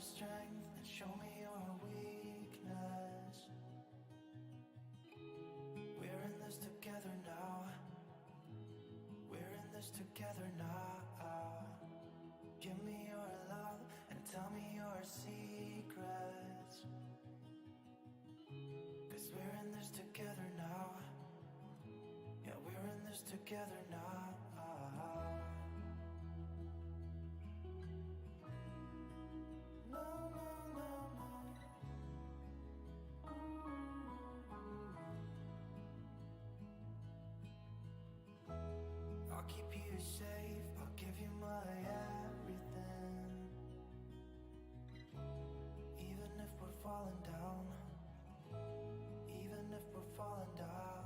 strength and show me your weakness. We're in this together now. We're in this together now. Give me your love and tell me your secrets. 'Cause we're in this together now. Yeah, we're in this together now. No, no, no, no. I'll keep you safe, I'll give you my everything. Even if we're falling down, even if we're falling down,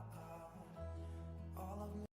all of me.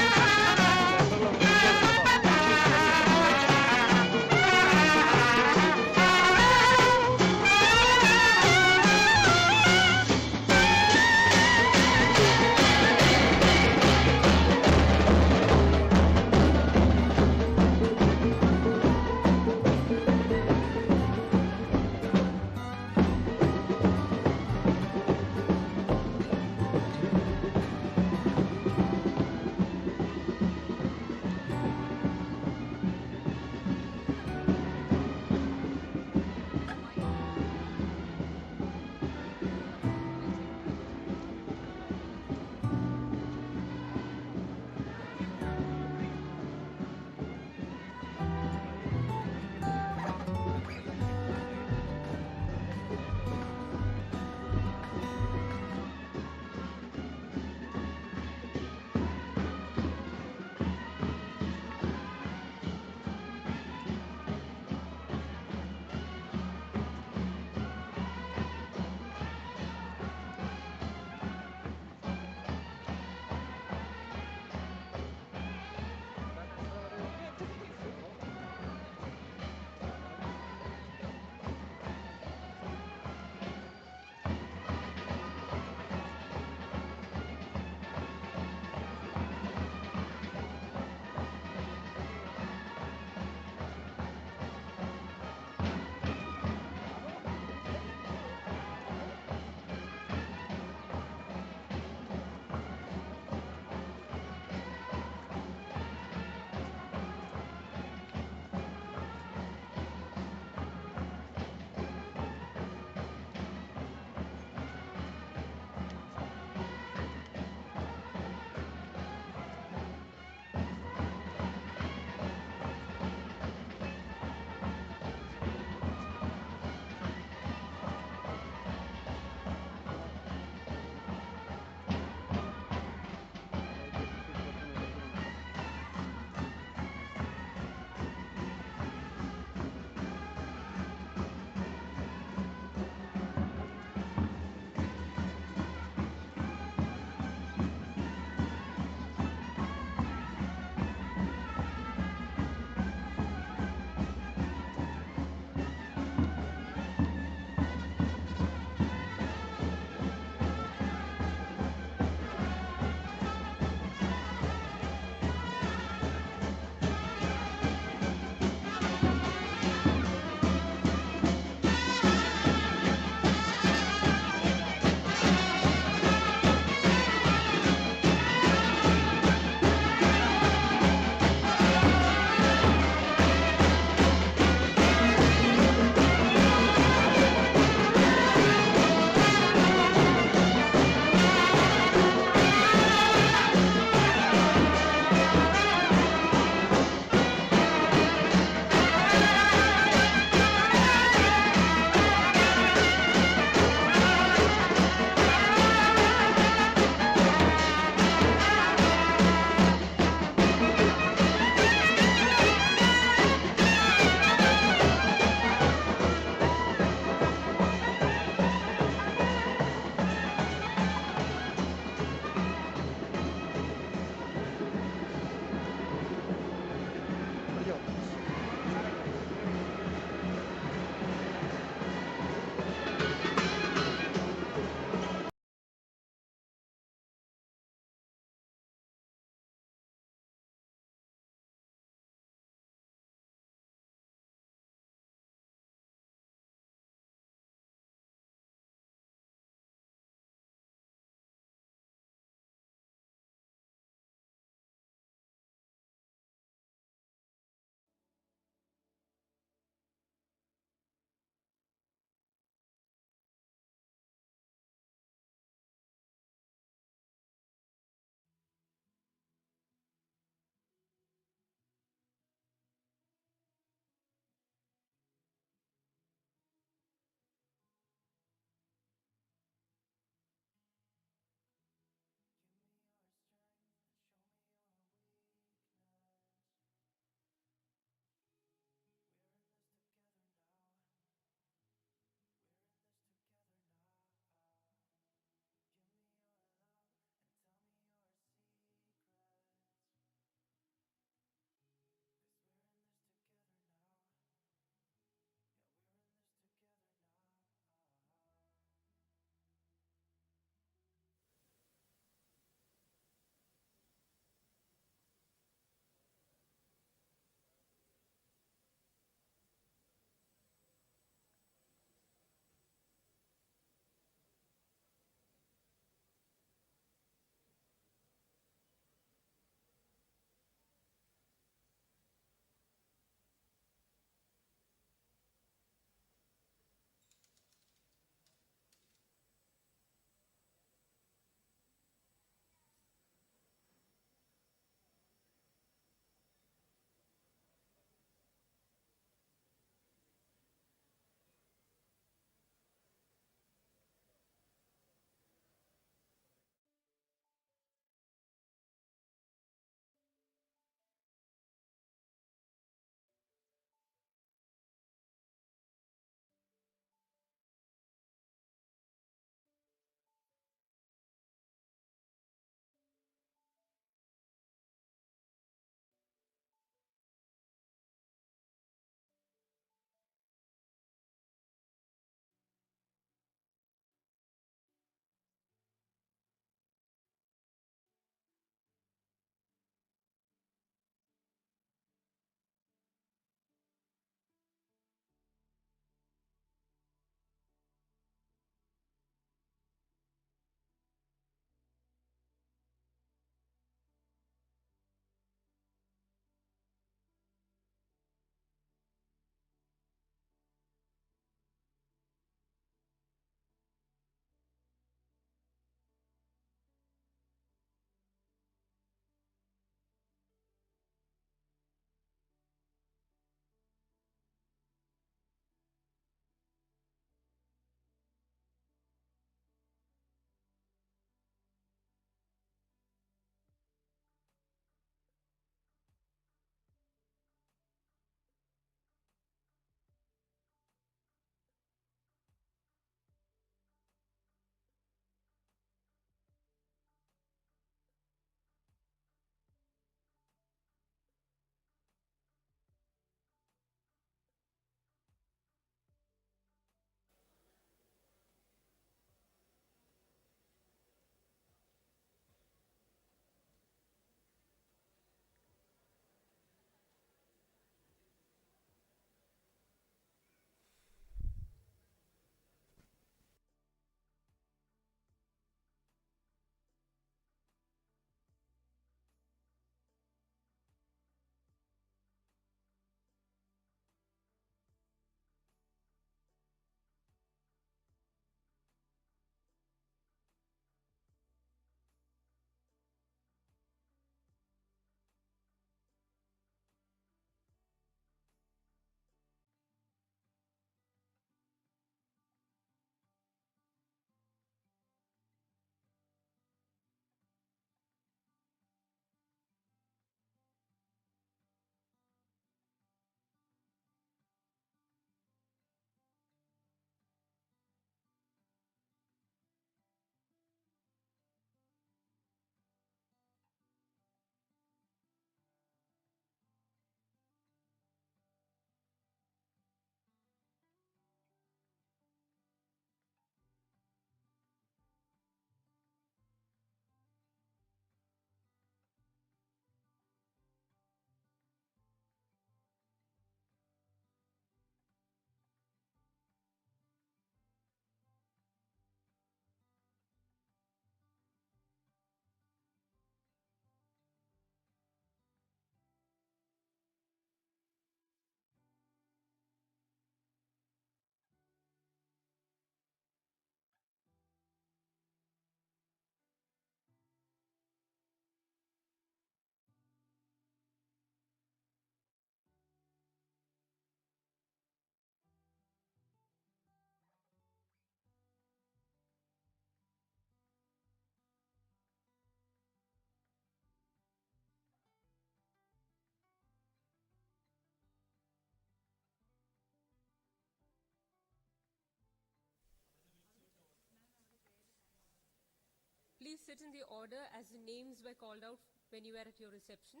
Please sit in the order as the names were called out when you were at your reception.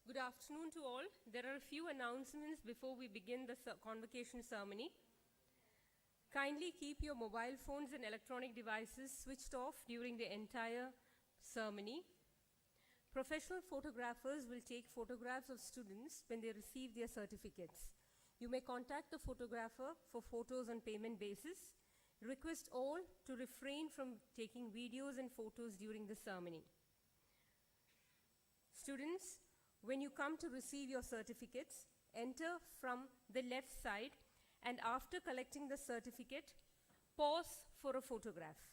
Good afternoon to all. There are a few announcements before we begin the convocation ceremony. Kindly keep your mobile phones and electronic devices switched off during the entire ceremony. Professional photographers will take photographs of students when they receive their certificates. You may contact the photographer for photos on payment basis. Request all to refrain from taking videos and photos during the ceremony. Students, when you come to receive your certificates, enter from the left side, and after collecting the certificate, pause for a photograph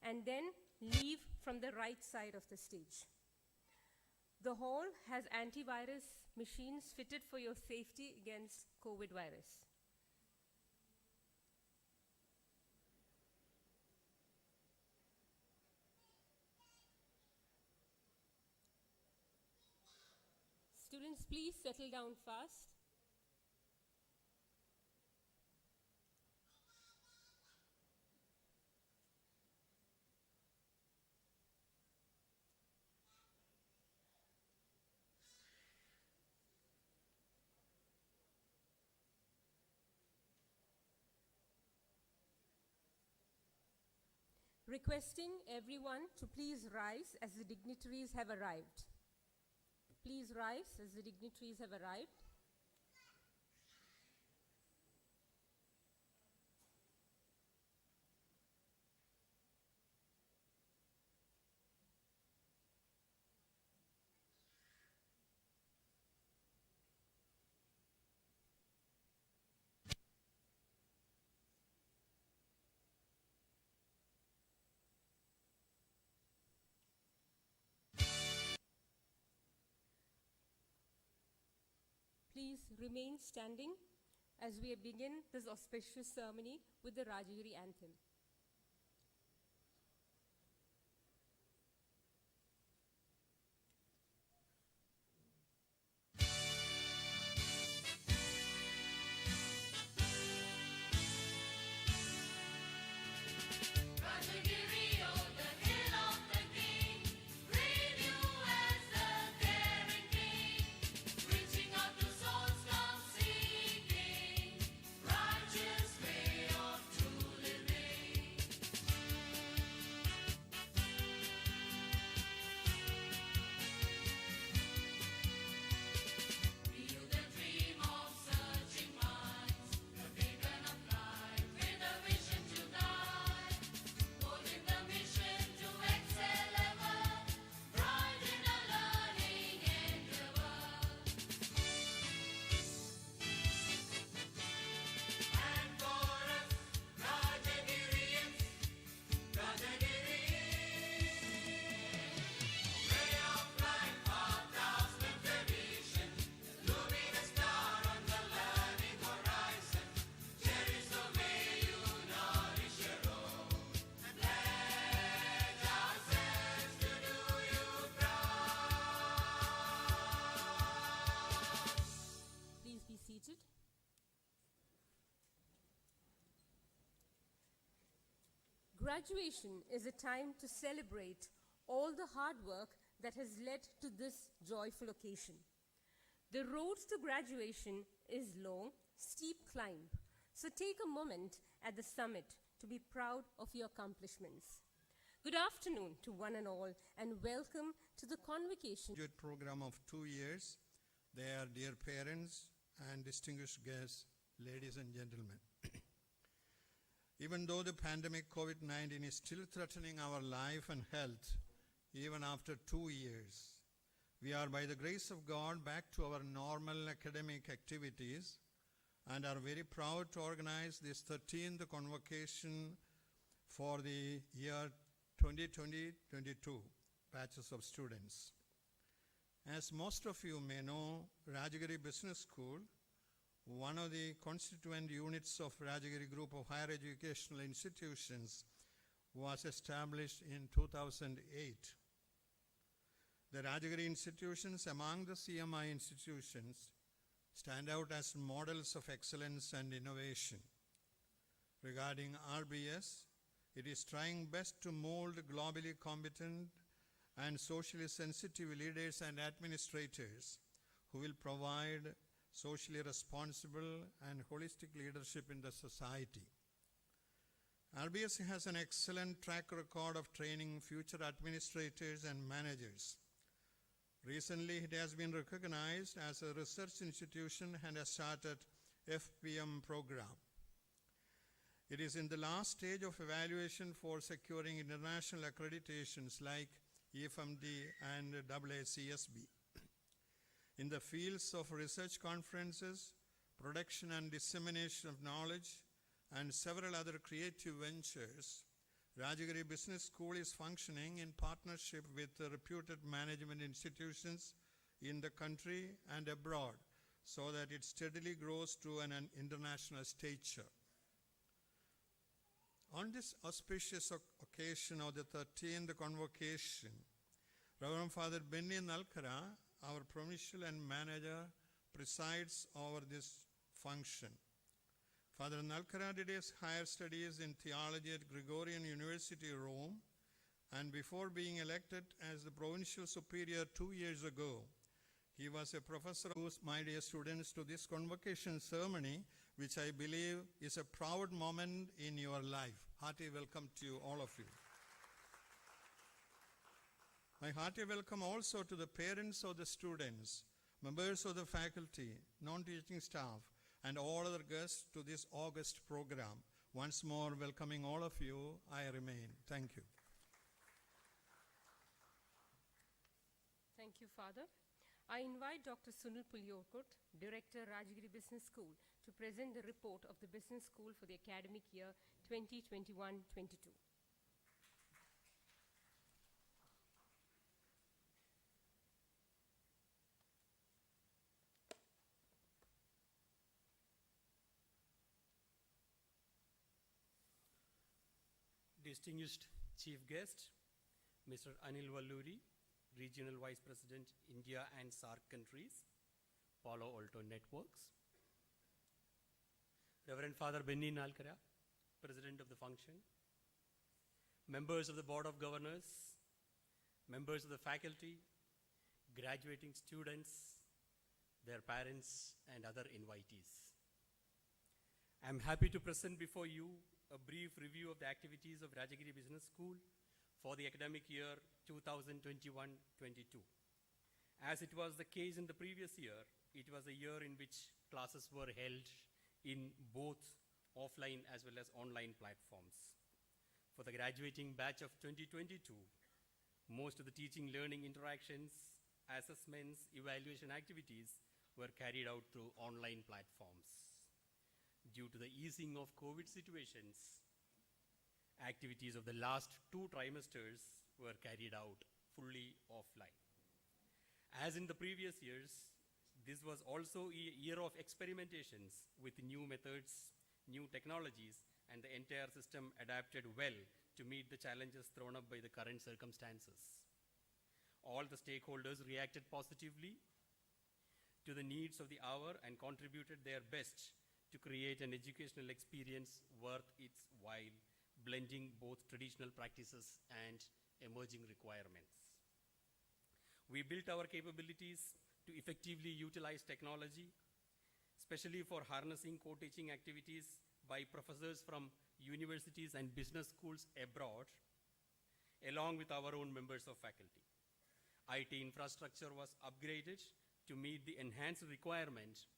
and then leave from the right side of the stage. The hall has antivirus machines fitted for your safety against COVID virus. Students, please settle down fast. Requesting everyone to please rise as the dignitaries have arrived. Please rise as the dignitaries have arrived. Please remain standing as we begin this auspicious ceremony with the Rajagiri anthem. Graduation is a time to celebrate all the hard work that has led to this joyful occasion. The road to graduation is long, steep climb, so take a moment at the summit to be proud of your accomplishments. Good afternoon to one and all, and welcome to the Convocation program of 2 years. They are dear parents and distinguished guests, ladies and gentlemen. Even though the pandemic COVID-19 is still threatening our life and health, even after 2 years, we are, by the grace of God, back to our normal academic activities and are very proud to organize this 13th convocation for the year 2020-22 batches of students. As most of you may know, Rajagiri Business School, one of the constituent units of Rajagiri Group of Higher Educational Institutions, was established in 2008. The Rajagiri institutions among the CMI institutions stand out as models of excellence and innovation. Regarding RBS, It is trying best to mold globally competent and socially sensitive leaders and administrators who will provide socially responsible and holistic leadership in the society. RBSC has an excellent track record of training future administrators and managers. Recently, it has been recognized as a research institution and has started FPM program. It is in the last stage of evaluation for securing international accreditations like EFMD and AACSB. In the fields of research conferences, production and dissemination of knowledge, and several other creative ventures, Rajagiri Business School is functioning in partnership with reputed management institutions in the country and abroad so that it steadily grows to an international stature. On this auspicious occasion of the 13th Convocation, Reverend Father Benny Nalkara, our provincial and manager, presides over this function. Father Nalkara did his higher studies in theology at Gregorian University, Rome, and before being elected as the provincial superior 2 years ago, he was a professor who, my dear students, to this convocation ceremony, which I believe is a proud moment in your life. Hearty welcome to you, all of you. My hearty welcome also to the parents of the students, members of the faculty, non-teaching staff, and all other guests to this August program. Once more, welcoming all of you, I remain. Thank you. Thank you, Father. I invite Dr. Sunil Puliyorkot, Director, Rajagiri Business School, to present the report of the Business School for the academic year 2021-22. Distinguished Chief Guest, Mr. Anil Valluri, Regional Vice President, India and SAARC countries, Palo Alto Networks. Reverend Father Benny Nalkara, President of the function, members of the Board of Governors, members of the faculty, graduating students, their parents, and other invitees. I'm happy to present before you a brief review of the activities of Rajagiri Business School for the academic year 2021-22. As it was the case in the previous year, it was a year in which classes were held in both offline as well as online platforms. For the graduating batch of 2022, most of the teaching learning interactions, assessments, evaluation activities were carried out through online platforms. Due to the easing of COVID situations, activities of the last 2 trimesters were carried out fully offline. As in the previous years, this was also a year of experimentations with new methods, new technologies, and the entire system adapted well to meet the challenges thrown up by the current circumstances. All the stakeholders reacted positively to the needs of the hour and contributed their best to create an educational experience worth its while, blending both traditional practices and emerging requirements. We built our capabilities to effectively utilize technology, especially for harnessing co-teaching activities by professors from universities and business schools abroad, along with our own members of faculty. IT infrastructure was upgraded to meet the enhanced requirement,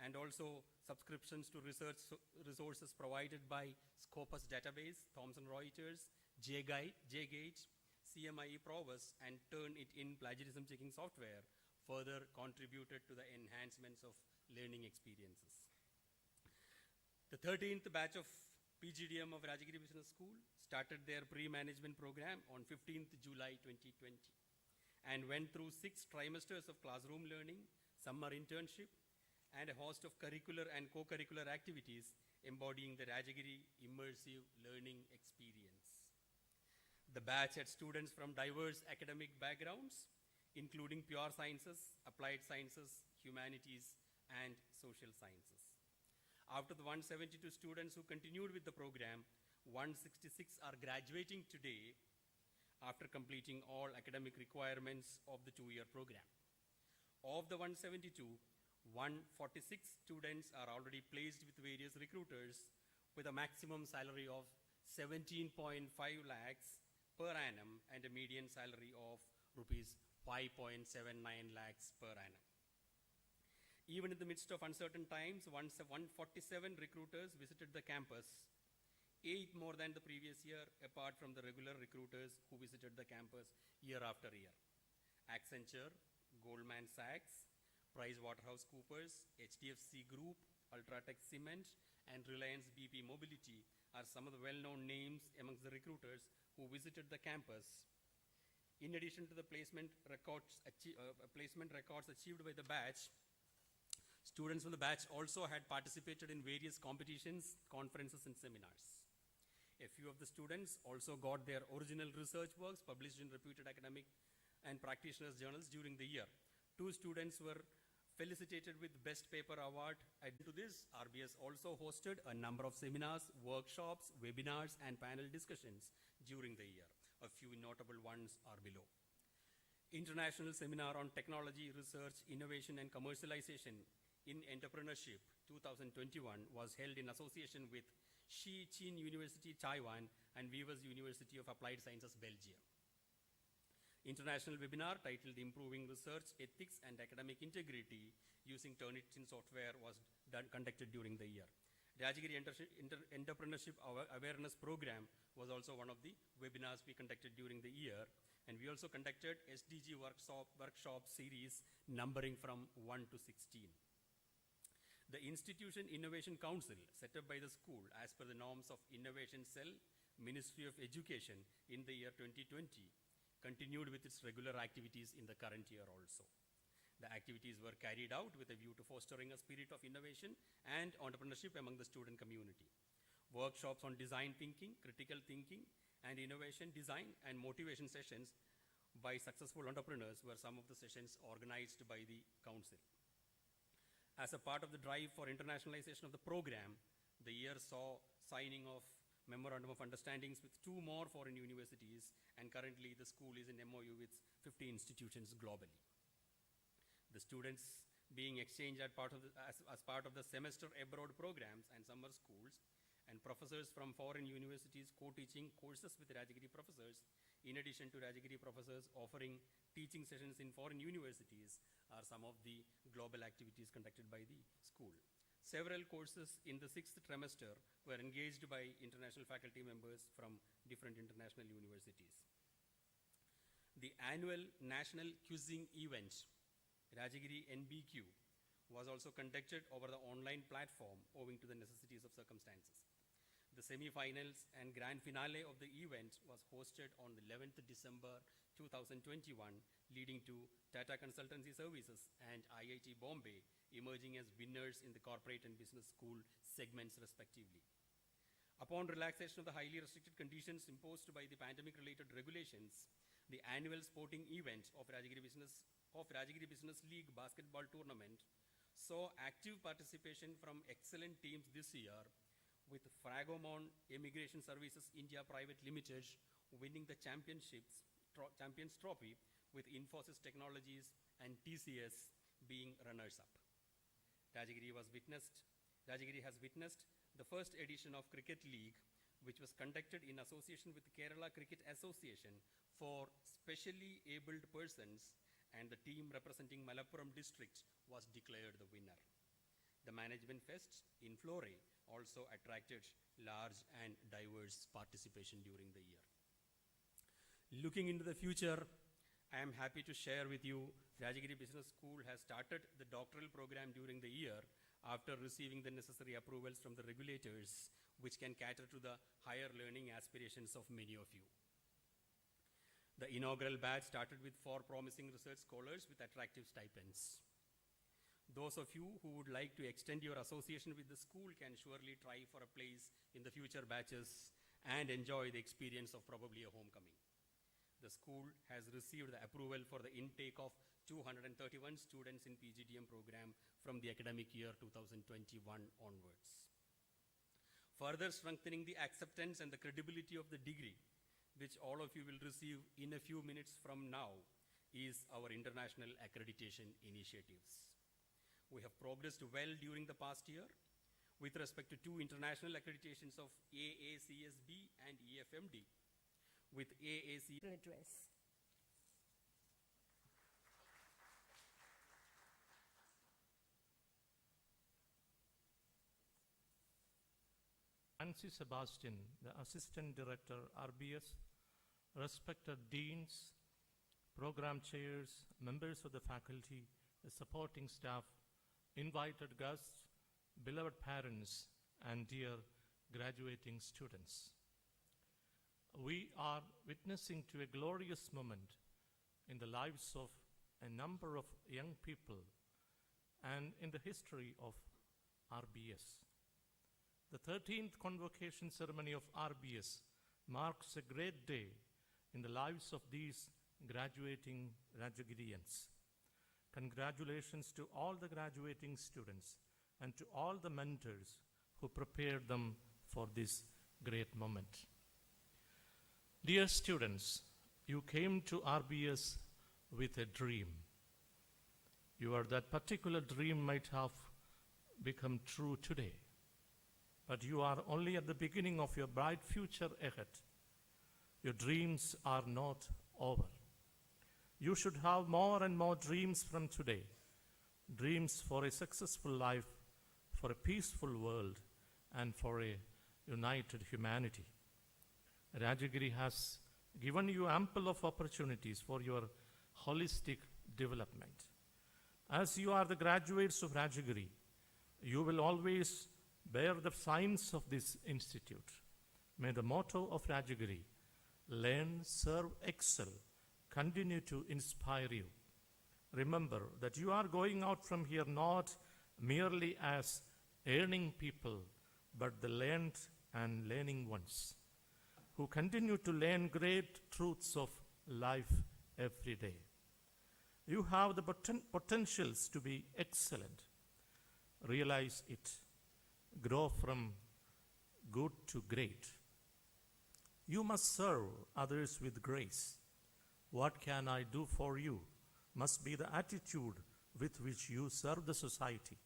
and also subscriptions to research resources provided by Scopus database, Thomson Reuters, JGate, CMIE Provus, and Turnitin plagiarism checking software further contributed to the enhancements of learning experiences. The 13th batch of PGDM of Rajagiri Business School started their pre-management program on 15th July 2020 and went through 6 trimesters of classroom learning, summer internship, and a host of curricular and co-curricular activities embodying the Rajagiri immersive learning experience. The batch had students from diverse academic backgrounds, including pure sciences, applied sciences, humanities, and social sciences. After the 172 students who continued with the program, 166 are graduating today after completing all academic requirements of the two-year program. Of the 172, 146 students are already placed with various recruiters with a maximum salary of 17.5 lakhs per annum and a median salary of rupees 5.79 lakhs per annum. Even in the midst of uncertain times, 147 recruiters visited the campus, 8 more than the previous year, apart from the regular recruiters who visited the campus year after year. Accenture, Goldman Sachs, PricewaterhouseCoopers, HDFC Group, Ultratech Cement, and Reliance BP Mobility are some of the well-known names amongst the recruiters who visited the campus. In addition to the placement records achieved by the batch, students from the batch also had participated in various competitions, conferences, and seminars. A few of the students also got their original research works published in reputed academic and practitioners' journals during the year. 2 students were felicitated with Best Paper Award. Added to this, RBS also hosted a number of seminars, workshops, webinars, and panel discussions during the year. A few notable ones are below. International Seminar on Technology, Research, Innovation, and Commercialization in Entrepreneurship 2021 was held in association with Shi Chin University, Taiwan, and Weavers University of Applied Sciences, Belgium. International webinar titled Improving Research Ethics and Academic Integrity using Turnitin software was conducted during the year. Rajagiri Entrepreneurship Awareness Program was also one of the webinars we conducted during the year, and we also conducted SDG workshop series numbering from 1 to 16. The Institution Innovation Council, set up by the school as per the norms of Innovation Cell, Ministry of Education in the year 2020, continued with its regular activities in the current year also. The activities were carried out with a view to fostering a spirit of innovation and entrepreneurship among the student community. Workshops on design thinking, critical thinking, and innovation design and motivation sessions by successful entrepreneurs were some of the sessions organized by the council. As a part of the drive for internationalization of the program, the year saw signing of Memorandum of Understandings with 2 more foreign universities, and currently the school is in MOU with 50 institutions globally. The students being exchanged as part of the semester abroad programs and summer schools, and professors from foreign universities co-teaching courses with Rajagiri professors, in addition to Rajagiri professors offering teaching sessions in foreign universities, are some of the global activities conducted by the school. Several courses in the 6th trimester were engaged by international faculty members from different international universities. The annual national quizzing event, Rajagiri NBQ, was also conducted over the online platform owing to the necessities of circumstances. The semi-finals and grand finale of the event was hosted on the 11th December 2021, leading to Tata Consultancy Services and IIT Bombay emerging as winners in the corporate and business school segments respectively. Upon relaxation of the highly restricted conditions imposed by the pandemic-related regulations, the annual sporting event of Rajagiri Business League basketball tournament saw active participation from excellent teams this year, with Fragomon Immigration Services India Private Limited winning the Champions Trophy, with Infosys Technologies and TCS being runners-up. Rajagiri has witnessed the first edition of Cricket League, which was conducted in association with Kerala Cricket Association for specially abled persons, and the team representing Malappuram district was declared the winner. The Management Fest in Flore also attracted large and diverse participation during the year. Looking into the future, I am happy to share with you Rajagiri Business School has started the doctoral program during the year after receiving the necessary approvals from the regulators, which can cater to the higher learning aspirations of many of you. The inaugural batch started with 4 promising research scholars with attractive stipends. Those of you who would like to extend your association with the school can surely try for a place in the future batches and enjoy the experience of probably a homecoming. The school has received the approval for the intake of 231 students in PGDM program from the academic year 2021 onwards. further strengthening the acceptance and the credibility of the degree, which all of you will receive in a few minutes from now, is our international accreditation initiatives. We have progressed well during the past year with respect to 2 international accreditations of AACSB and EFMD. With AAC address. Nancy Sebastian, the Assistant Director, RBS, respected deans, program chairs, members of the faculty, the supporting staff, invited guests, beloved parents, and dear graduating students. We are witnessing to a glorious moment in the lives of a number of young people and in the history of RBS. The 13th convocation ceremony of RBS marks a great day in the lives of these graduating Rajagirians. Congratulations to all the graduating students and to all the mentors who prepared them for this great moment. Dear students, you came to RBS with a dream. That particular dream might have become true today, but you are only at the beginning of your bright future ahead. Your dreams are not over. You should have more and more dreams from today, dreams for a successful life, for a peaceful world, and for a united humanity. Rajagiri has given you ample of opportunities for your holistic development. As you are the graduates of Rajagiri, you will always bear the signs of this institute. May the motto of Rajagiri, learn, serve, excel, continue to inspire you. Remember that you are going out from here not merely as earning people, but the learned and learning ones, who continue to learn great truths of life every day. You have the potentials to be excellent. Realize it. Grow from good to great. You must serve others with grace. What can I do for you must be the attitude with which you serve the society.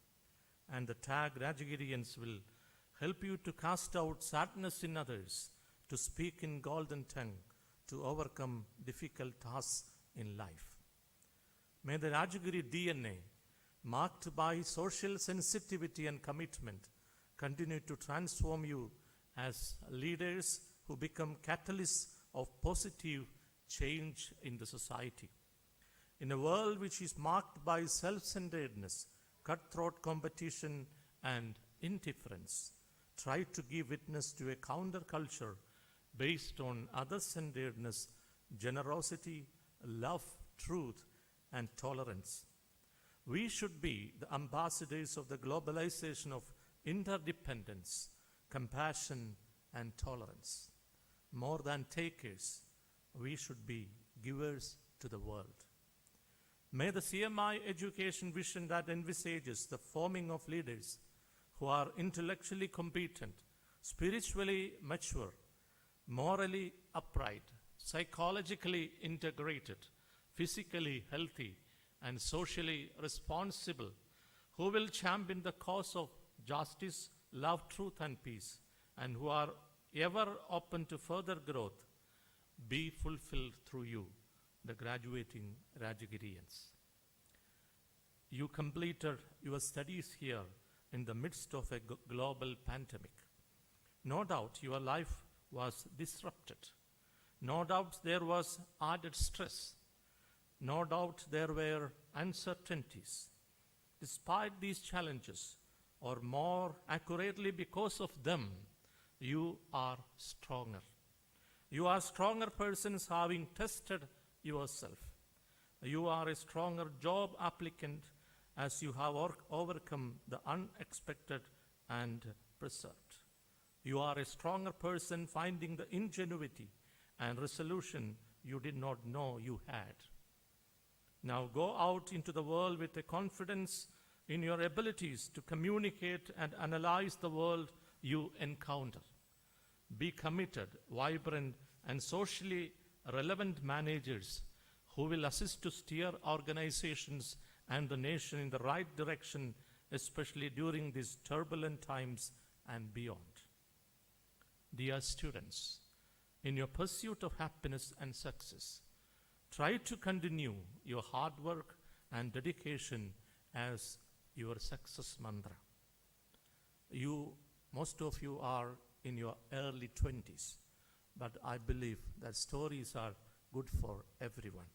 And the tag Rajagirians will help you to cast out sadness in others, to speak in golden tongue, to overcome difficult tasks in life. May the Rajagiri DNA, marked by social sensitivity and commitment, continue to transform you as leaders who become catalysts of positive change in the society. In a world which is marked by self-centeredness, cutthroat competition, and indifference, try to give witness to a counterculture based on other-centeredness, generosity, love, truth, and tolerance. We should be the ambassadors of the globalization of interdependence, compassion, and tolerance. More than takers, we should be givers to the world. May the CMI education vision that envisages the forming of leaders who are intellectually competent, spiritually mature, morally upright, psychologically integrated, physically healthy, and socially responsible, who will champion the cause of justice, love, truth, and peace, and who are ever open to further growth, be fulfilled through you, the graduating Rajagirians. You completed your studies here in the midst of a global pandemic. No doubt your life was disrupted. No doubt there was added stress. No doubt there were uncertainties. Despite these challenges, or more accurately because of them, you are stronger. You are stronger persons having tested yourself. You are a stronger job applicant as you have overcome the unexpected and preserved. You are a stronger person finding the ingenuity and resolution you did not know you had. Now go out into the world with a confidence in your abilities to communicate and analyze the world you encounter. Be committed, vibrant, and socially relevant managers who will assist to steer organizations and the nation in the right direction, especially during these turbulent times and beyond. Dear students, in your pursuit of happiness and success, try to continue your hard work and dedication as your success mantra. Most of you are in your early 20s, but I believe that stories are good for everyone.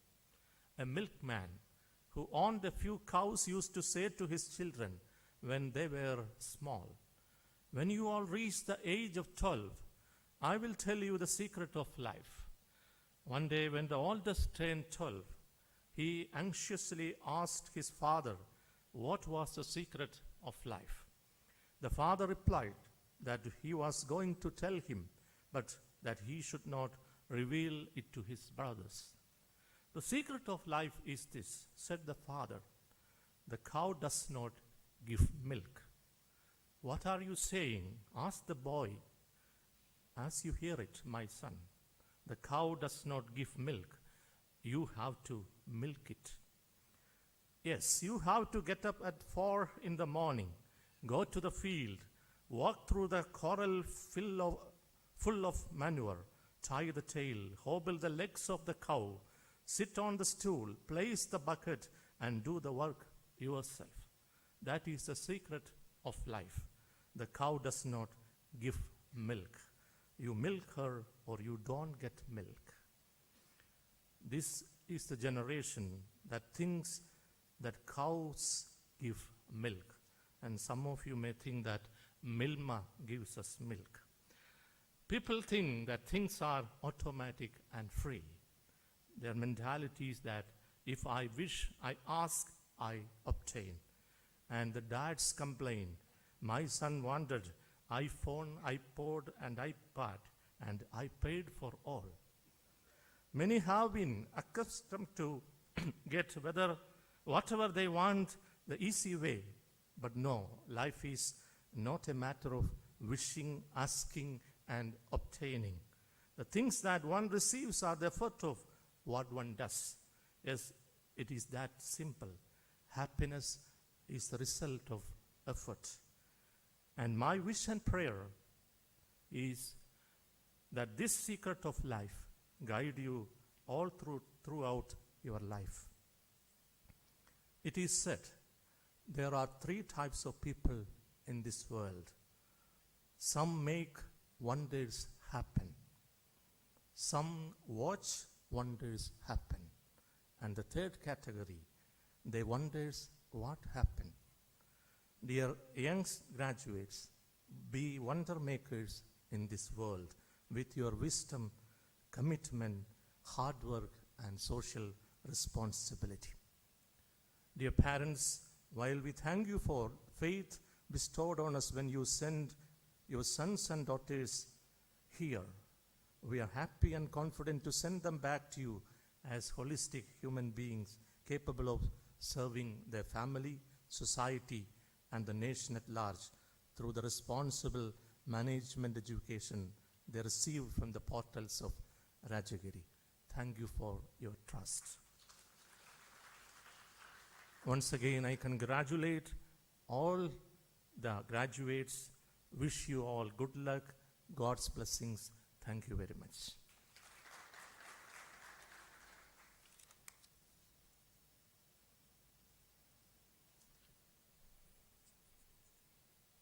A milkman who owned a few cows used to say to his children when they were small, "When you all reach the age of 12, I will tell you the secret of life." One day when the oldest turned 12, he anxiously asked his father what was the secret of life. The father replied that he was going to tell him, but that he should not reveal it to his brothers. "The secret of life is this," said the father. "The cow does not give milk." "What are you saying?" asked the boy. "As you hear it, my son, the cow does not give milk. You have to milk it." "Yes, you have to get up at 4 in the morning, go to the field, walk through the corral full of manure, tie the tail, hobble the legs of the cow, sit on the stool, place the bucket, and do the work yourself. That is the secret of life. The cow does not give milk. You milk her or you don't get milk." This is the generation that thinks that cows give milk. And some of you may think that Milma gives us milk. People think that things are automatic and free. Their mentality is that if I wish, I ask, I obtain. And the dads complain, "My son wanted iPhone, iPod, and iPad, and I paid for all." Many have been accustomed to get whatever they want the easy way. But no, life is not a matter of wishing, asking, and obtaining. The things that one receives are the effort of what one does. Yes, it is that simple. Happiness is the result of effort. And my wish and prayer is that this secret of life guide you all throughout your life. It is said there are 3 types of people in this world. Some make wonders happen. Some watch wonders happen. And the 3rd category, they wonders what happened. Dear young graduates, be wonder makers in this world with your wisdom, commitment, hard work, and social responsibility. Dear parents, while we thank you for faith bestowed on us when you send your sons and daughters here, we are happy and confident to send them back to you as holistic human beings capable of serving their family, society, and the nation at large through the responsible management education they receive from the portals of Rajagiri. Thank you for your trust. Once again, I congratulate all the graduates. Wish you all good luck, God's blessings. Thank you very much.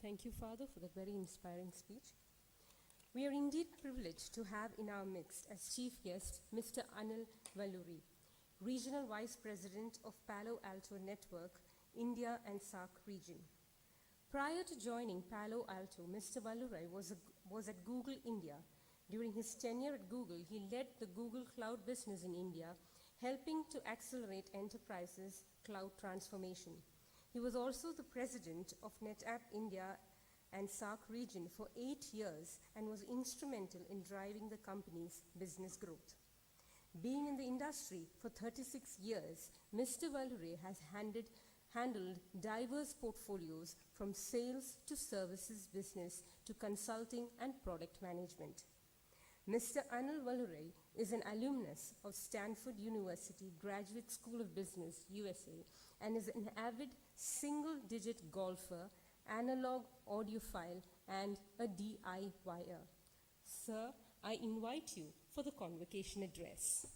Thank you, Father, for that very inspiring speech. We are indeed privileged to have in our midst as chief guest Mr. Anil Valluri, Regional Vice President of Palo Alto Network, India and SAARC region. Prior to joining Palo Alto, Mr. Valluri was at Google India. During his tenure at Google, he led the Google Cloud business in India, helping to accelerate enterprises' cloud transformation. He was also the president of NetApp India and SAARC region for 8 years and was instrumental in driving the company's business growth. Being in the industry for 36 years, Mr. Valluri has handled handled diverse portfolios from sales to services business to consulting and product management. Mr. Anil Valure is an alumnus of Stanford University Graduate School of Business, USA, and is an avid single-digit golfer, analog audiophile, and a DIYer. Sir, I invite you for the convocation address.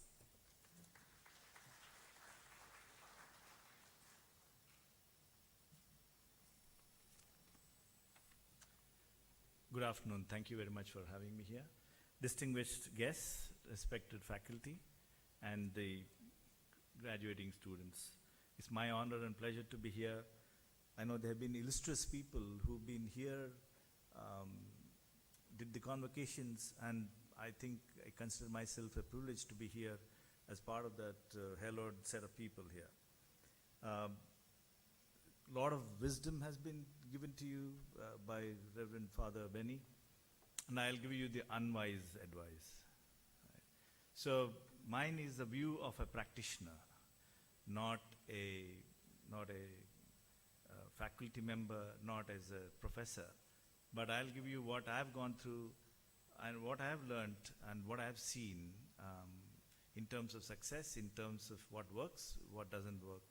Good afternoon. Thank you very much for having me here. Distinguished guests, respected faculty, and the graduating students. It's my honor and pleasure to be here. I know there have been illustrious people who've been here, did the convocations, and I think I consider myself a privilege to be here as part of that hallowed set of people here. A lot of wisdom has been given to you by Reverend Father Benny, and I'll give you the unwise advice. Right. So mine is the view of a practitioner, not a faculty member, not as a professor, but I'll give you what I've gone through and what I have learned and what I have seen in terms of success, in terms of what works, what doesn't work.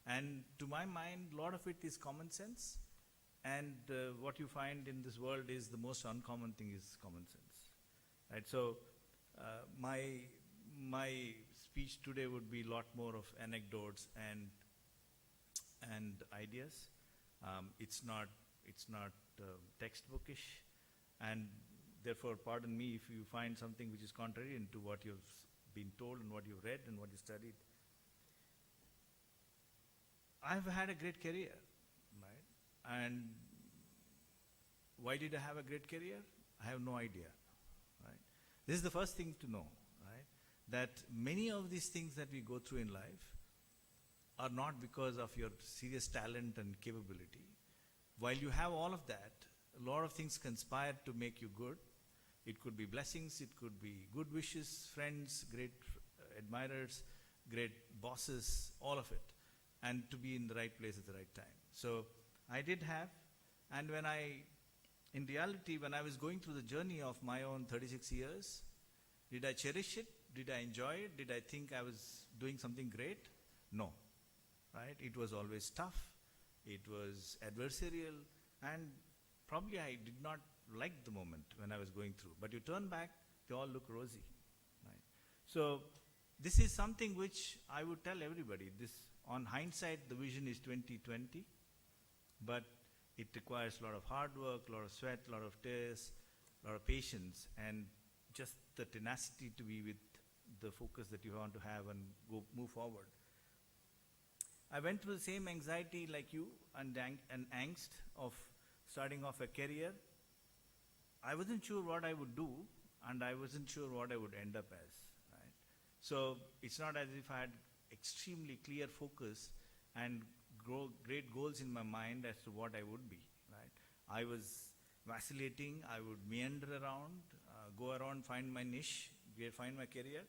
And to my mind, a lot of it is common sense. And what you find in this world is the most uncommon thing is common sense. Right? So my speech today would be a lot more of anecdotes and ideas. It's not textbookish, and therefore, pardon me if you find something which is contrary to what you've been told and what you've read and what you studied. I've had a great career, right? And why did I have a great career? I have no idea, right? This is the first thing to know, right? That many of these things that we go through in life are not because of your serious talent and capability. While you have all of that, a lot of things conspire to make you good. It could be blessings, it could be good wishes, friends, great admirers, great bosses, all of it. And to be in the right place at the right time. So I did have, and in reality, when I was going through the journey of my own 36 years, did I cherish it? Did I enjoy it? Did I think I was doing something great? No, right? It was always tough. It was adversarial, and probably I did not like the moment when I was going through. But you turn back, they all look rosy, right? So this is something which I would tell everybody. On hindsight, the vision is 2020, but it requires a lot of hard work, a lot of sweat, a lot of tears, a lot of patience, and just the tenacity to be with the focus that you want to have and move forward. I went through the same anxiety like you and angst of starting off a career. I wasn't sure what I would do, and I wasn't sure what I would end up as. Right? So it's not as if I had extremely clear focus and great goals in my mind as to what I would be. Right? I was vacillating. I would meander around, go around, find my niche, find my career.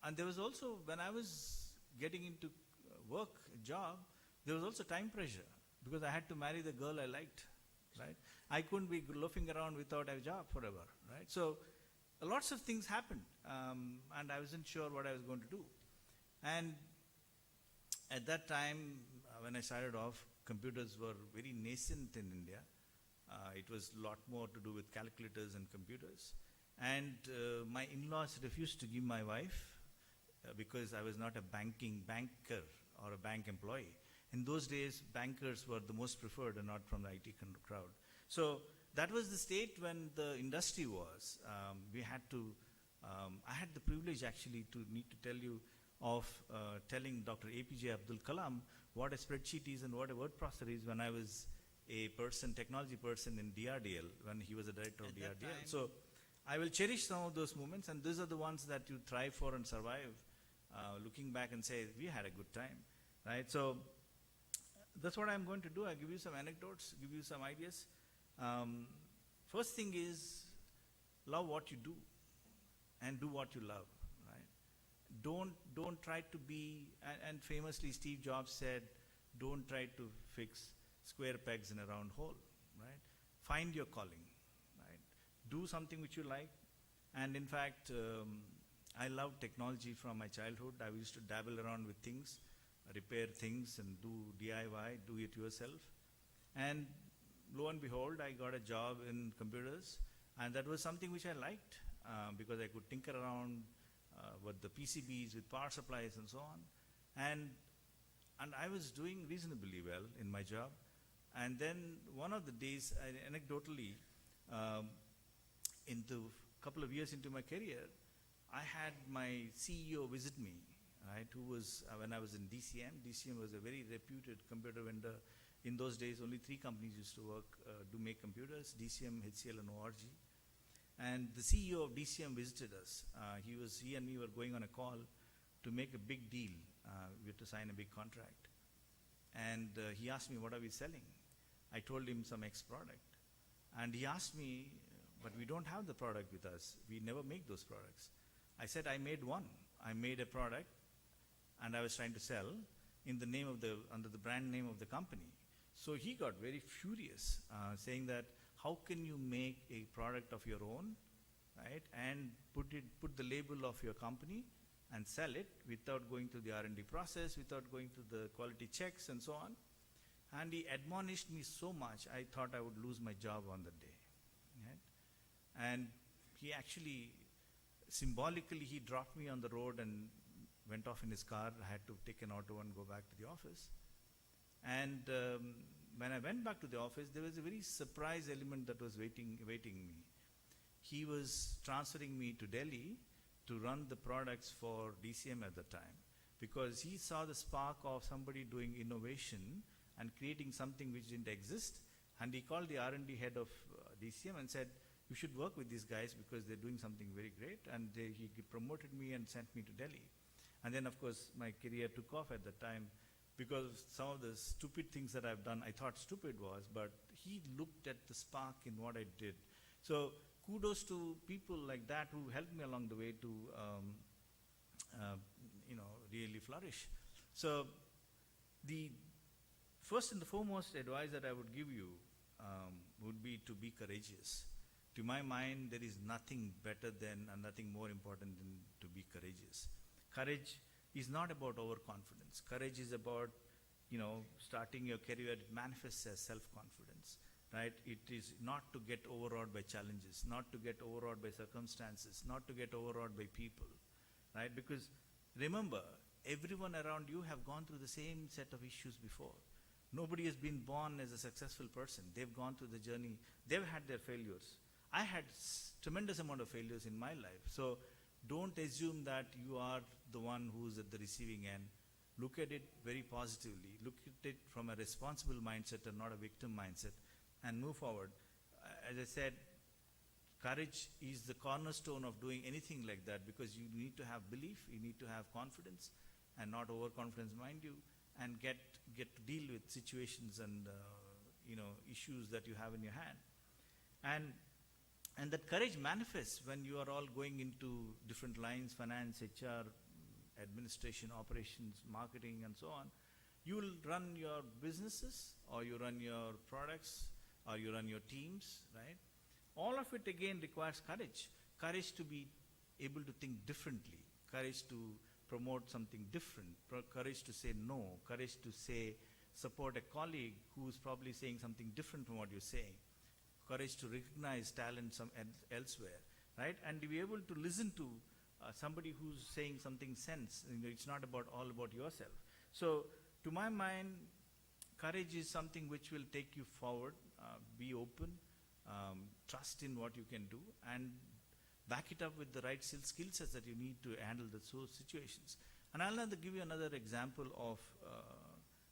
And there was also, when I was getting into work, job, there was also time pressure because I had to marry the girl I liked. Right? I couldn't be loafing around without a job forever. Right? So lots of things happened, and I wasn't sure what I was going to do. And at that time, when I started off, computers were very nascent in India. It was a lot more to do with calculators and computers. And my in-laws refused to give my wife because I was not a banker or a bank employee. In those days, bankers were the most preferred and not from the IT crowd. So that was the state when the industry was. I had the privilege actually to need to tell you of telling Dr. APJ Abdul Kalam what a spreadsheet is and what a word processor is when I was a technology person in DRDL, when he was a director of DRDL. So I will cherish some of those moments, and these are the ones that you thrive for and survive, looking back and say, we had a good time, right? So that's what I'm going to do. I'll give you some anecdotes, give you some ideas. First thing is, love what you do and do what you love. Don't try to be, and famously Steve Jobs said, Don't try to fix square pegs in a round hole, right? Find your calling, right? Do something which you like. And in fact, I love technology from my childhood. I used to dabble around with things, repair things and do DIY, do it yourself. And lo and behold, I got a job in computers, and that was something which I liked because I could tinker around with the PCBs, with power supplies and so on. And I was doing reasonably well in my job. And then one of the days, anecdotally, into a couple of years into my career, I had my CEO visit me, right, who was, when I was in DCM. DCM was a very reputed computer vendor. In those days, only 3 companies used to make computers, DCM, HCL, and ORG. And the CEO of DCM visited us. He and me were going on a call to make a big deal. We had to sign a big contract. And he asked me, what are we selling? I told him some X product. And he asked me, but we don't have the product with us. We never make those products. I said, I made one. I made a product, and I was trying to sell in the name of under the brand name of the company. So he got very furious, saying that, how can you make a product of your own, right, and put the label of your company and sell it without going through the R&D process, without going through the quality checks and so on. And he admonished me so much, I thought I would lose my job on that day. Right? And he actually, symbolically, he dropped me on the road and went off in his car. I had to take an auto and go back to the office. And when I went back to the office, there was a very surprise element that was waiting me. He was transferring me to Delhi to run the products for DCM at the time, because he saw the spark of somebody doing innovation and creating something which didn't exist. And he called the R&D head of DCM and said, you should work with these guys because they're doing something very great. And he promoted me and sent me to Delhi. And then, of course, my career took off at that time, because some of the stupid things that I've done, I thought stupid was, but he looked at the spark in what I did. So kudos to people like that who helped me along the way to, really flourish. So the first and the foremost advice that I would give you would be to be courageous. To my mind, there is nothing better than and nothing more important than to be courageous. Courage is not about overconfidence. Courage is about, starting your career. It manifests as self-confidence, right? It is not to get overawed by challenges, not to get overawed by circumstances, not to get overawed by people, right? Because remember, everyone around you have gone through the same set of issues before. Nobody has been born as a successful person. They've gone through the journey. They've had their failures. I had tremendous amount of failures in my life. So don't assume that you are the one who's at the receiving end. Look at it very positively. Look at it from a responsible mindset and not a victim mindset, and move forward. As I said, courage is the cornerstone of doing anything like that, because you need to have belief, you need to have confidence, and not overconfidence, mind you, and get to deal with situations and issues that you have in your hand. And that courage manifests when you are all going into different lines: finance, HR, administration, operations, marketing, and so on. You will run your businesses, or you run your products, or you run your teams, right? All of it again requires courage. Courage to be able to think differently. Courage to promote something different. Courage to say no. Courage to support a colleague who's probably saying something different from what you're saying. Courage to recognize talent elsewhere, right? And to be able to listen to somebody who's saying something sense. It's not all about yourself. So to my mind, courage is something which will take you forward. Be open, trust in what you can do, and back it up with the right skill sets that you need to handle those situations. And I'll give you another example of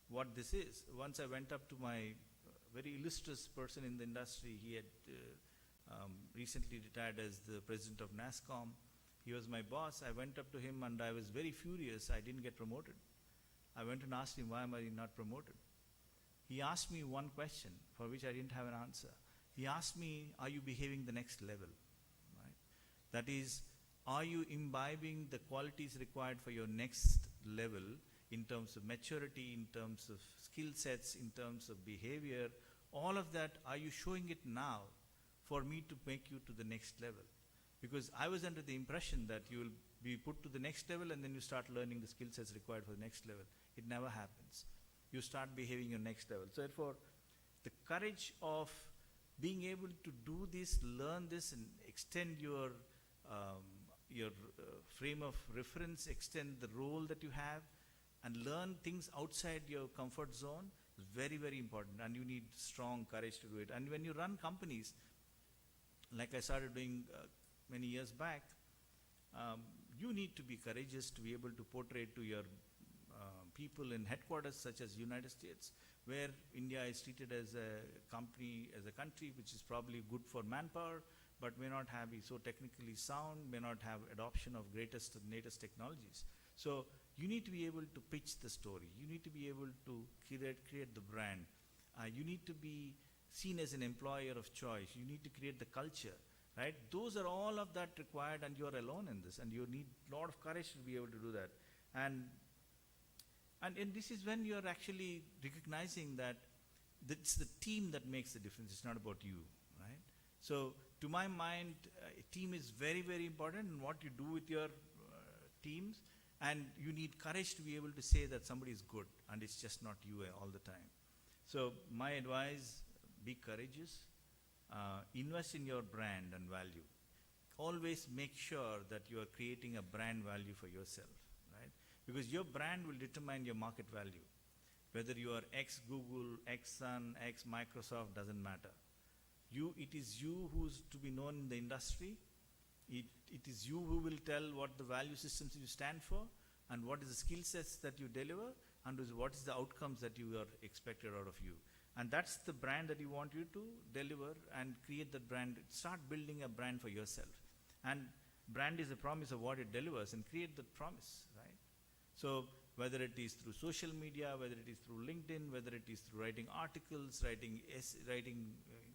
what this is. Once I went up to my very illustrious person in the industry. He had recently retired as the president of NASCOM. He was my boss. I went up to him and I was very furious I didn't get promoted. I went and asked him, why am I not promoted? He asked me one question for which I didn't have an answer. He asked me, are you behaving the next level? Right? That is, are you imbibing the qualities required for your next level in terms of maturity, in terms of skill sets, in terms of behavior, all of that, are you showing it now for me to make you to the next level? Because I was under the impression that you will be put to the next level and then you start learning the skill sets required for the next level. It never happens. You start behaving your next level. So therefore, the courage of being able to do this, learn this, and extend your frame of reference, extend the role that you have, and learn things outside your comfort zone is very, very important. And you need strong courage to do it. And when you run companies, like I started doing many years back, you need to be courageous to be able to portray to your people in headquarters such as United States, where India is treated as a country which is probably good for manpower, but may not be so technically sound, may not have adoption of greatest and latest technologies. So you need to be able to pitch the story. You need to be able to create the brand. You need to be seen as an employer of choice. You need to create the culture, right? Those are all of that required, and you're alone in this, and you need a lot of courage to be able to do that. And this is when you're actually recognizing that it's the team that makes the difference. It's not about you, right? So to my mind, a team is very, very important in what you do with your teams, and you need courage to be able to say that somebody is good and it's just not you all the time. So my advice, be courageous, invest in your brand and value. Always make sure that you are creating a brand value for yourself, right? Because your brand will determine your market value. Whether you are ex-Google, ex-Sun, ex-Microsoft, doesn't matter. It is you who's to be known in the industry. It is you who will tell what the value systems you stand for, and what is the skill sets that you deliver, and what is the outcomes that you are expected out of you. And that's the brand that you want you to deliver, and create that brand. Start building a brand for yourself. And brand is a promise of what it delivers, and create that promise, right? So whether it is through social media, whether it is through LinkedIn, whether it is through writing articles, writing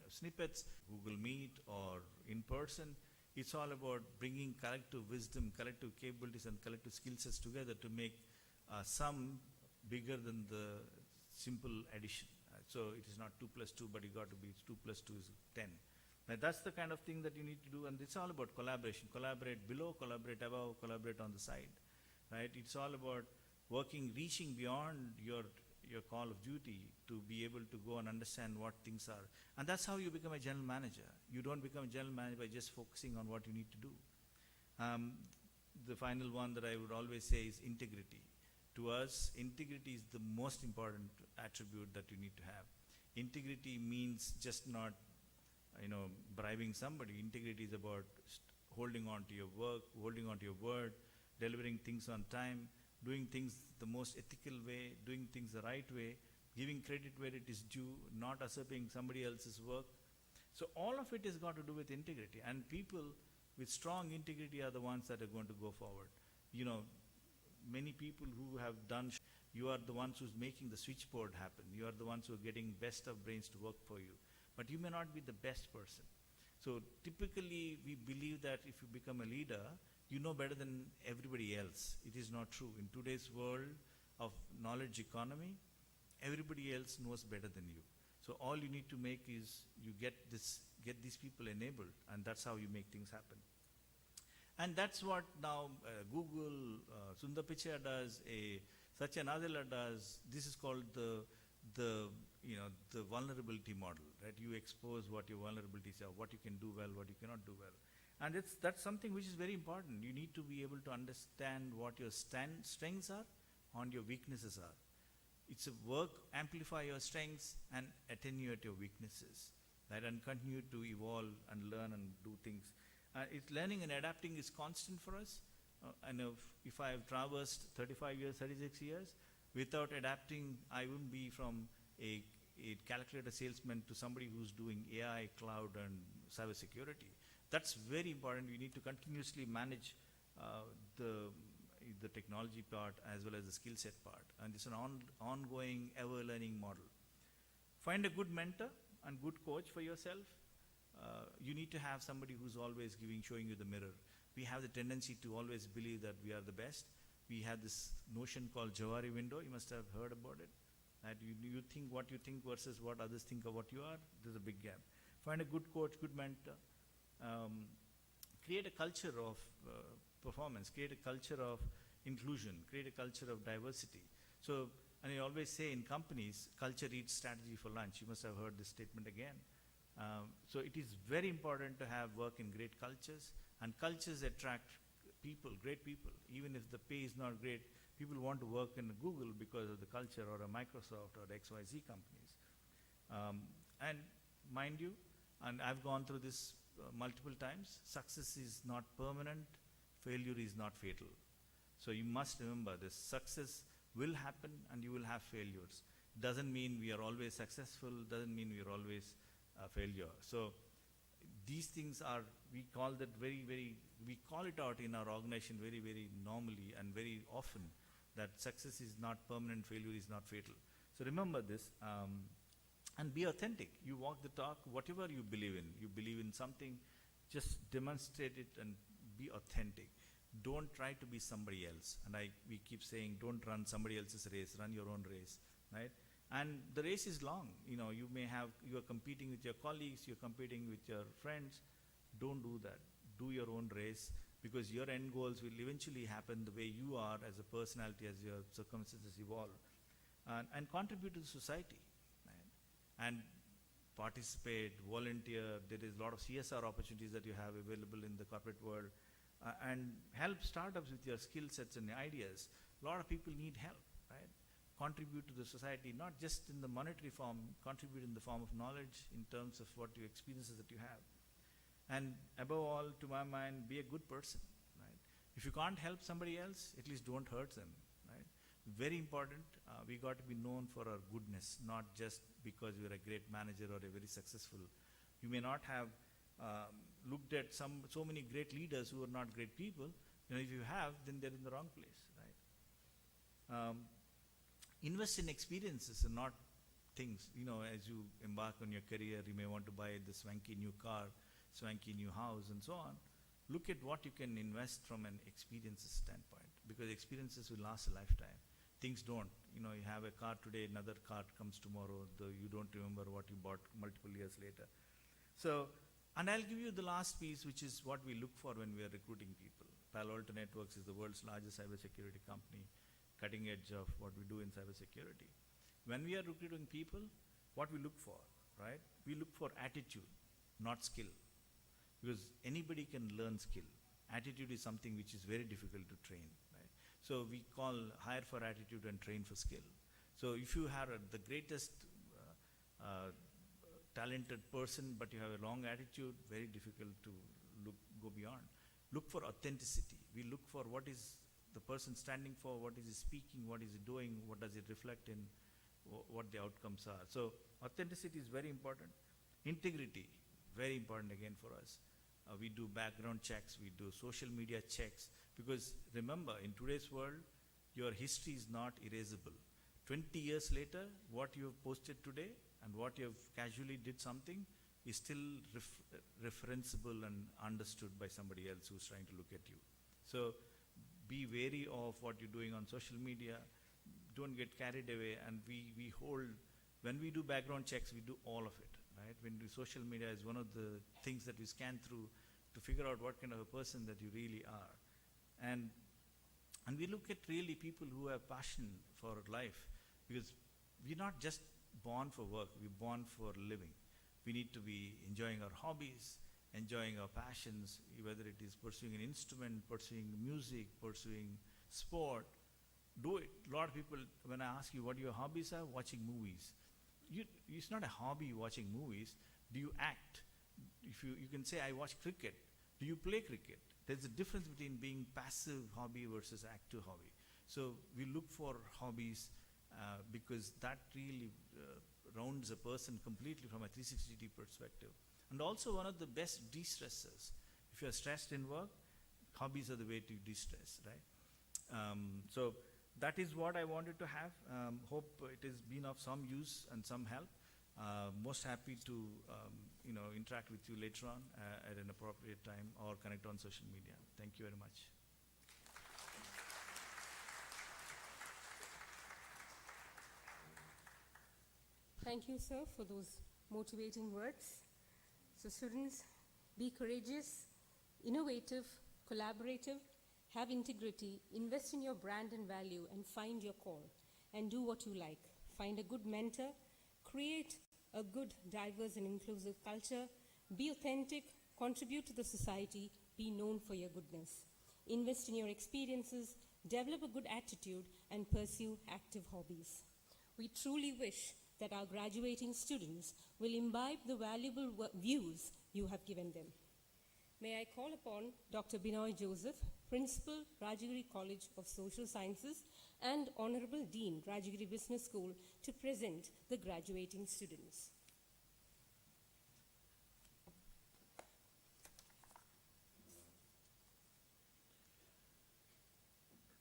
snippets, Google Meet or in person, it's all about bringing collective wisdom, collective capabilities, and collective skill sets together to make sum bigger than the simple addition. So it is not 2 plus 2, but you got to be 2 plus 2 is 10. Now that's the kind of thing that you need to do, and it's all about collaboration. Collaborate below, collaborate above, collaborate on the side, right? It's all about reaching beyond your call of duty to be able to go and understand what things are. And that's how you become a general manager. You don't become a general manager by just focusing on what you need to do. The final one that I would always say is integrity. To us, integrity is the most important attribute that you need to have. Integrity means just not, bribing somebody. Integrity is about holding on to your work, holding on to your word, delivering things on time, doing things the most ethical way, doing things the right way, giving credit where it is due, not usurping somebody else's work. So all of it has got to do with integrity. And people with strong integrity are the ones that are going to go forward. Many people who have done, you are the ones who's making the switchboard happen. You are the ones who are getting best of brains to work for you. But you may not be the best person. So typically we believe that if you become a leader, you know better than everybody else. It is not true. In today's world of knowledge economy, everybody else knows better than you. So all you need to make is you get these people enabled, and that's how you make things happen. And that's what now Google, Sundar Pichai does, Satya Nadella does. This is called the vulnerability model, right? You expose what your vulnerabilities are, what you can do well, what you cannot do well. And that's something which is very important. You need to be able to understand what your strengths are and your weaknesses are. It's a work, amplify your strengths and attenuate your weaknesses, right? And continue to evolve and learn and do things. It's learning and adapting is constant for us. And if I have traversed 35 years, 36 years, without adapting, I wouldn't be from a calculator salesman to somebody who's doing AI, cloud, and cybersecurity. That's very important. You need to continuously manage the technology part as well as the skill set part. And it's an ongoing, ever-learning model. Find a good mentor and good coach for yourself. You need to have somebody who's always showing you the mirror. We have the tendency to always believe that we are the best, we had this notion called Jawari window. You must have heard about it. That you think what you think versus what others think of what you are. There's a big gap. Find a good coach, good mentor. Create a culture of performance. Create a culture of inclusion. Create a culture of diversity. So, and I always say in companies, culture eats strategy for lunch. You must have heard this statement again. So it is very important to have work in great cultures, and cultures attract people, great people. Even if the pay is not great, people want to work in Google because of the culture, or a Microsoft or XYZ companies. And mind you, and I've gone through this multiple times, success is not permanent, failure is not fatal. So you must remember this, success will happen and you will have failures. Doesn't mean we are always successful, doesn't mean we are always failure. So these things are, we call that we call it out in our organization very, very normally and very often, that success is not permanent, failure is not fatal. So remember this, and be authentic. You walk the talk, whatever you believe in. You believe in something, just demonstrate it and be authentic. Don't try to be somebody else. And we keep saying, don't run somebody else's race, run your own race, right? And the race is long. You are competing with your colleagues, you're competing with your friends. Don't do that. Do your own race, because your end goals will eventually happen the way you are as a personality, as your circumstances evolve. And contribute to the society, right? And participate, volunteer. There is a lot of CSR opportunities that you have available in the corporate world. And help startups with your skill sets and ideas. A lot of people need help, right? Contribute to the society, not just in the monetary form, contribute in the form of knowledge, in terms of what your experiences that you have. And above all, to my mind, be a good person, right? If you can't help somebody else, at least don't hurt them, right? Very important, we got to be known for our goodness, not just because we're a great manager or a very successful. You may not have looked at so many great leaders who are not great people. If you have, then they're in the wrong place, right? Invest in experiences and not things. As you embark on your career, you may want to buy the swanky new car, swanky new house, and so on. Look at what you can invest from an experiences standpoint, because experiences will last a lifetime. Things don't. You have a car today, another car comes tomorrow, though you don't remember what you bought multiple years later. So, and I'll give you the last piece, which is what we look for when we are recruiting people. Palo Alto Networks is the world's largest cybersecurity company, cutting edge of what we do in cybersecurity. When we are recruiting people, what we look for, right? We look for attitude, not skill. Because anybody can learn skill. Attitude is something which is very difficult to train, right? So we call hire for attitude and train for skill. So if you have the greatest talented person, but you have a wrong attitude, very difficult to go beyond. Look for authenticity. We look for what is the person standing for, what is he speaking, what is he doing, what does it reflect in, what the outcomes are. So authenticity is very important. Integrity, very important again for us. We do background checks, we do social media checks, because remember, in today's world, your history is not erasable. 20 years later, what you have posted today and what you have casually did something is still referenceable and understood by somebody else who's trying to look at you. So be wary of what you're doing on social media. Don't get carried away. And we hold, when we do background checks, we do all of it, right? When we social media is one of the things that we scan through to figure out what kind of a person that you really are. And we look at really people who have passion for life, because we're not just born for work, we're born for living. We need to be enjoying our hobbies, enjoying our passions, whether it is pursuing an instrument, pursuing music, pursuing sport. Do it. A lot of people, when I ask you what your hobbies are, watching movies. It's not a hobby watching movies. Do you act? If you can say, I watch cricket. Do you play cricket? There's a difference between being passive hobby versus active hobby. So we look for hobbies because that really rounds a person completely from a 360 perspective. And also one of the best de-stressors. If you're stressed in work, hobbies are the way to de-stress, right? So that is what I wanted to have. Hope it has been of some use and some help. Most happy to interact with you later on at an appropriate time or connect on social media. Thank you very much. Thank you, sir, for those motivating words. So students, be courageous, innovative, collaborative, have integrity, invest in your brand and value, and find your call, and do what you like. Find a good mentor, create a good, diverse, and inclusive culture, be authentic, contribute to the society, be known for your goodness. Invest in your experiences, develop a good attitude, and pursue active hobbies. We truly wish that our graduating students will imbibe the valuable views you have given them. May I call upon Dr. Binoy Joseph, Principal, Rajagiri College of Social Sciences, and Honorable Dean, Rajagiri Business School, to present the graduating students.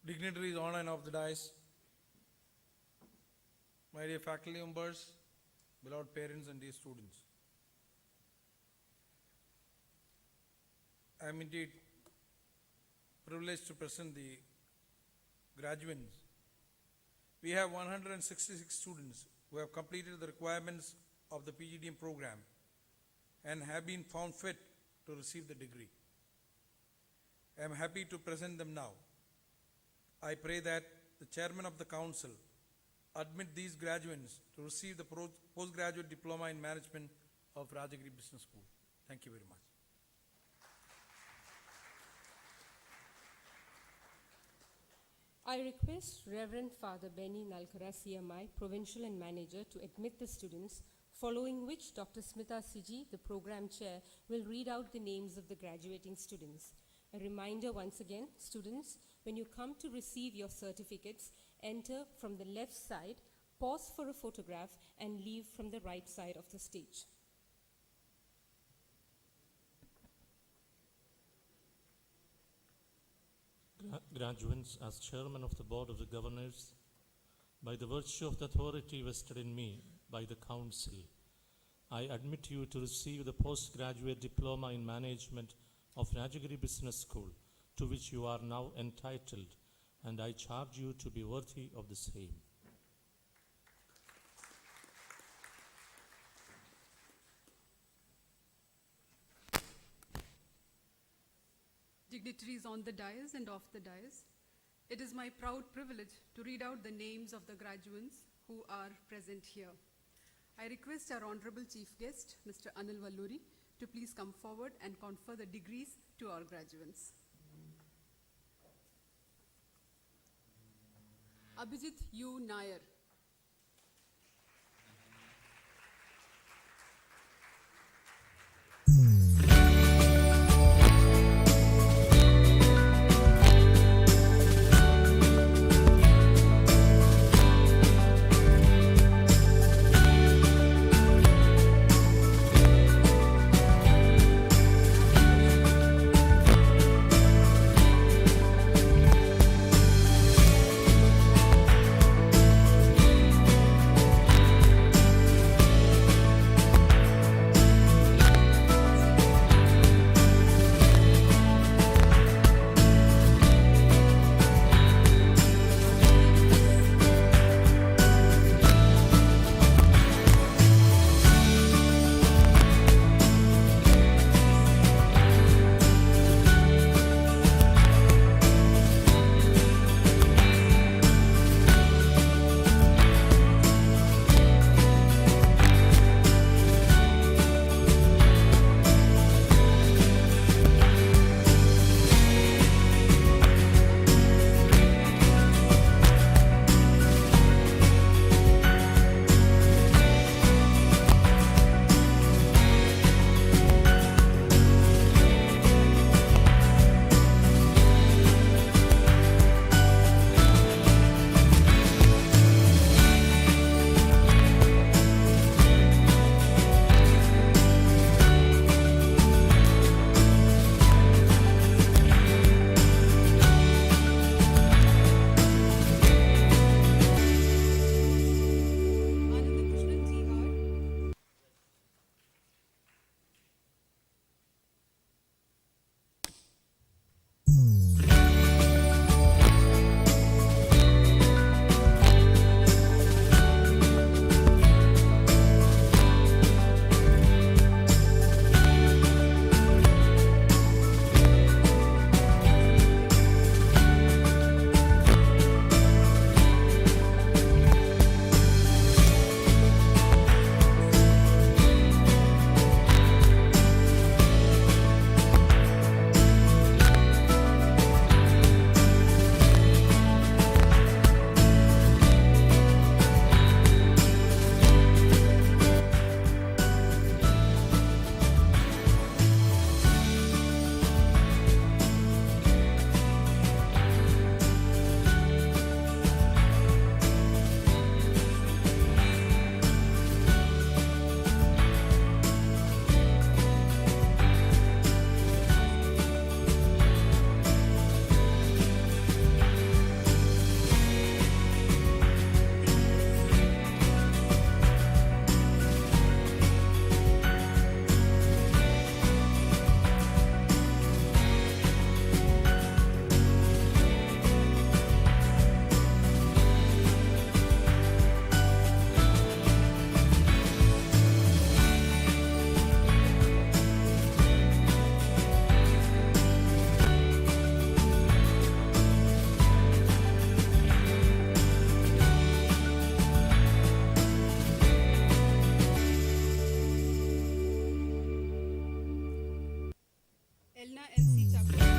Dignitaries on and off the dais, my dear faculty members, beloved parents and dear students. I am indeed privileged to present the graduates. We have 166 students who have completed the requirements of the PGDM program and have been found fit to receive the degree. I am happy to present them now. I pray that the chairman of the council admit these graduates to receive the postgraduate diploma in management of Rajagiri Business School. Thank you very much. I request Reverend Father Benny Nalkara CMI, Provincial and Manager, to admit the students, following which Dr. Smita Siji, the Program Chair, will read out the names of the graduating students. A reminder once again, students, when you come to receive your certificates, enter from the left side, pause for a photograph, and leave from the right side of the stage. Graduates, as Chairman of the Board of the Governors, by the virtue of the authority vested in me by the Council, I admit you to receive the postgraduate diploma in management of Rajagiri Business School, to which you are now entitled, and I charge you to be worthy of the same. Dignitaries on the dais and off the dais, it is my proud privilege to read out the names of the graduates who are present here. I request our Honorable Chief Guest, Mr. Anil Valluri, to please come forward and confer the degrees to our graduates. Abhijit U. Nair. Anna N.C. Chakra.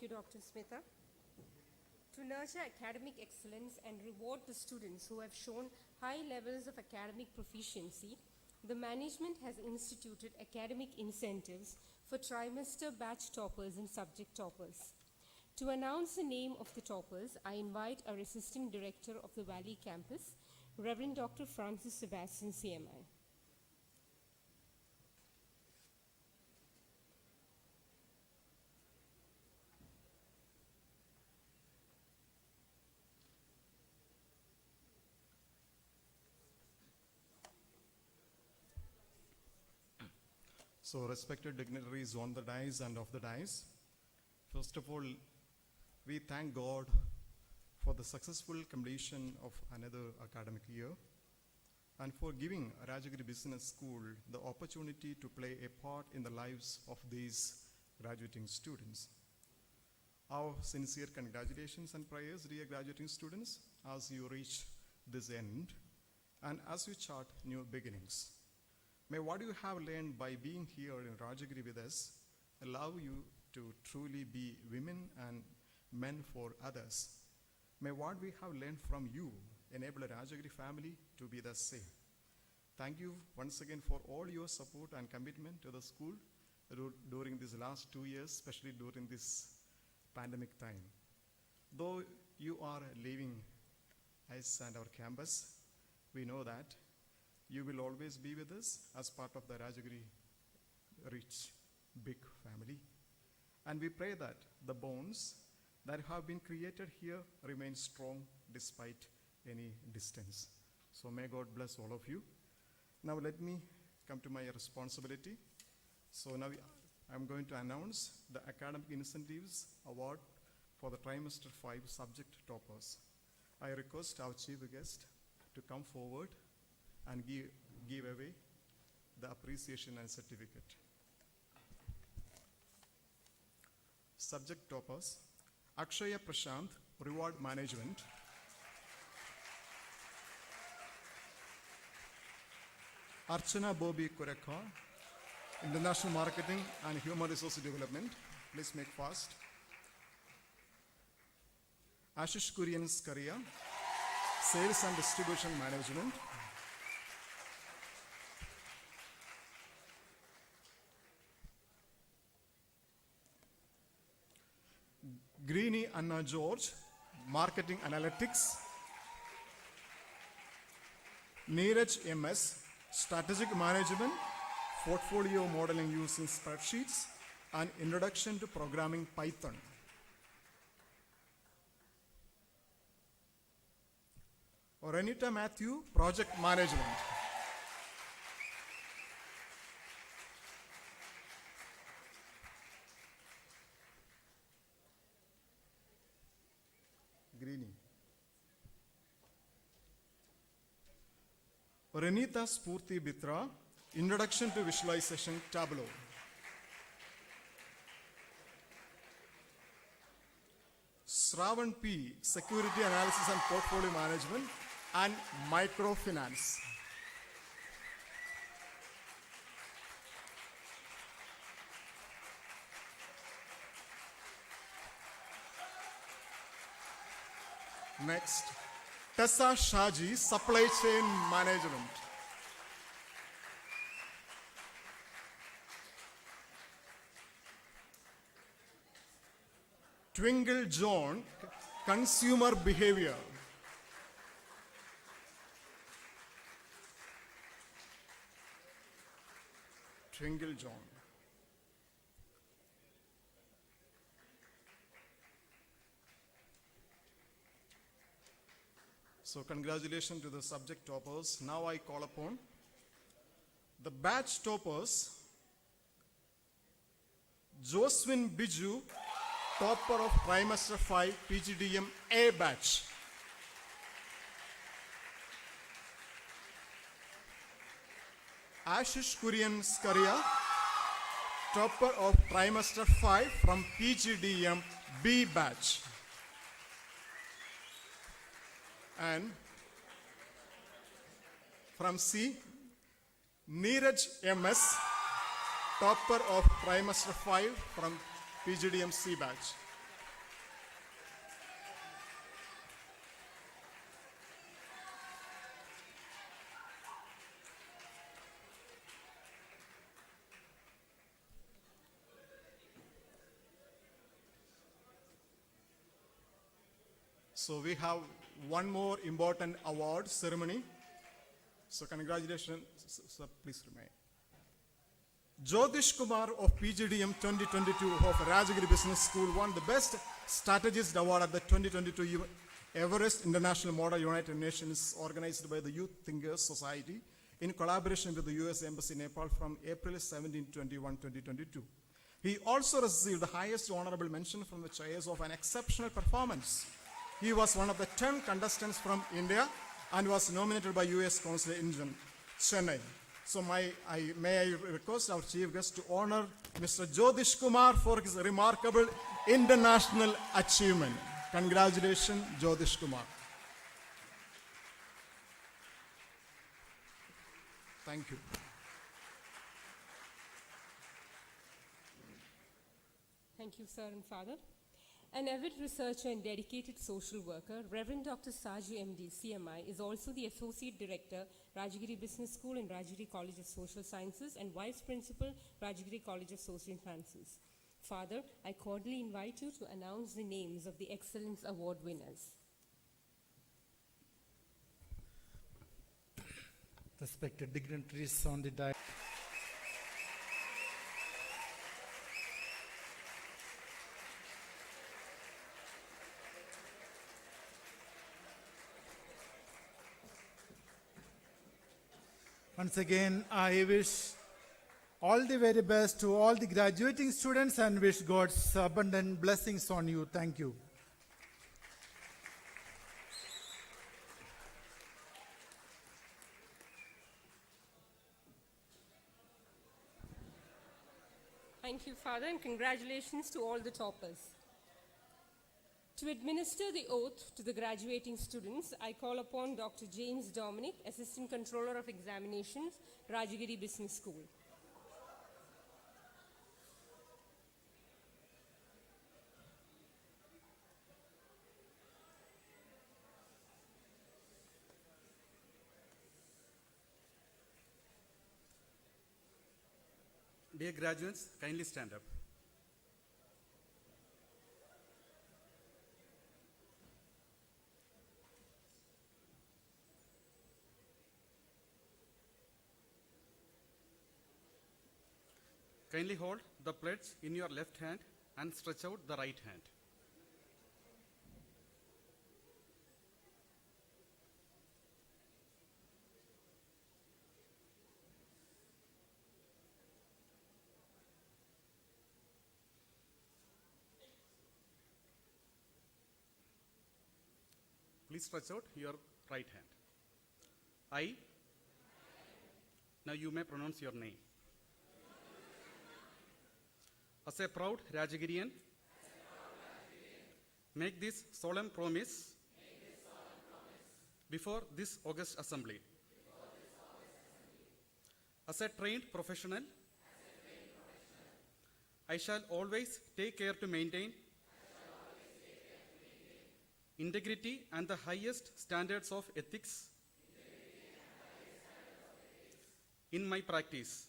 you, Dr. Smitha. To nurture academic excellence and reward the students who have shown high levels of academic proficiency, the management has instituted academic incentives for trimester batch toppers and subject toppers. To announce the name of the toppers, I invite our Assistant Director of the Valley Campus, Reverend Dr. Francis Sebastian, CMI. So, respected dignitaries on the dais and off the dais, first of all, we thank God for the successful completion of another academic year and for giving Rajagiri Business School the opportunity to play a part in the lives of these graduating students. Our sincere congratulations and prayers, dear graduating students, as you reach this end and as you chart new beginnings. May what you have learned by being here in Rajagiri with us allow you to truly be women and men for others. May what we have learned from you enable a Rajagiri family to be the same. Thank you once again for all your support and commitment to the school during these last 2 years, especially during this pandemic time. Though you are leaving us and our campus, we know that you will always be with us as part of the Rajagiri rich, big family. And we pray that the bonds that have been created here remain strong despite any distance. So may God bless all of you. Now let me come to my responsibility. So now I'm going to announce the Academic Incentives Award for the Trimester 5 subject toppers. I request our chief guest to come forward and give away the appreciation and certificate. Subject toppers, Akshaya Prashant, Reward Management. Archana Bobby Kureka, International Marketing and Human Resource Development. Please make fast. Ashish Kurian's Korea, Sales and Distribution Management. Greeny Anna George, Marketing Analytics. Neeraj MS, Strategic Management, Portfolio Modeling using Spreadsheets, and Introduction to Programming Python. Renita Matthew, Project Management. Greeny. Renita Spurti Bitra, Introduction to Visualization Tableau. Shravan P, Security Analysis and Portfolio Management and Microfinance. Next, Tessa Shaji, Supply Chain Management. Twinkle John, Consumer Behavior. Twinkle John. So congratulations to the subject toppers. Now I call upon the batch toppers. Joswin Biju, topper of trimester 5 PGDM A batch. Ashish Kurian Skaria, topper of trimester 5 from PGDM B batch. And from C, Neeraj MS, topper of trimester 5 from PGDM C batch. So we have one more important award ceremony. So congratulations, sir, please remain. Jyotish Kumar of PGDM 2022 of Rajagiri Business School won the Best Strategist Award at the 2022 Everest International Model United Nations organized by the Youth Thinkers Society in collaboration with the US Embassy Nepal from April 17, 21, 2022. He also received the highest honorable mention from the chairs of an exceptional performance. He was one of the 10 contestants from India and was nominated by US Consulate in Chennai. So may I request our chief guest to honor Mr. Jyotish Kumar for his remarkable international achievement. Congratulations, Jyotish Kumar. Thank you. Thank you, sir and father. An avid researcher and dedicated social worker, Reverend Dr. Saju MD, CMI, is also the Associate Director, Rajagiri Business School and Rajagiri College of Social Sciences, and Vice Principal, Rajagiri College of Social Sciences. Father, I cordially invite you to announce the names of the Excellence Award winners. Respected dignitaries on the dais. Once again, I wish all the very best to all the graduating students and wish God's abundant blessings on you. Thank you. Thank you, Father, and congratulations to all the toppers. To administer the oath to the graduating students, I call upon Dr. James Dominic, Assistant Controller of Examinations, Rajagiri Business School. Dear graduates, kindly stand up. Kindly hold the pledge in your left hand and stretch out the right hand. Please stretch out your right hand. I. Now you may pronounce your name. As a proud Rajagirian, make this solemn promise before this august assembly. As a trained professional, I shall always take care to maintain integrity and the highest standards of ethics in my practice.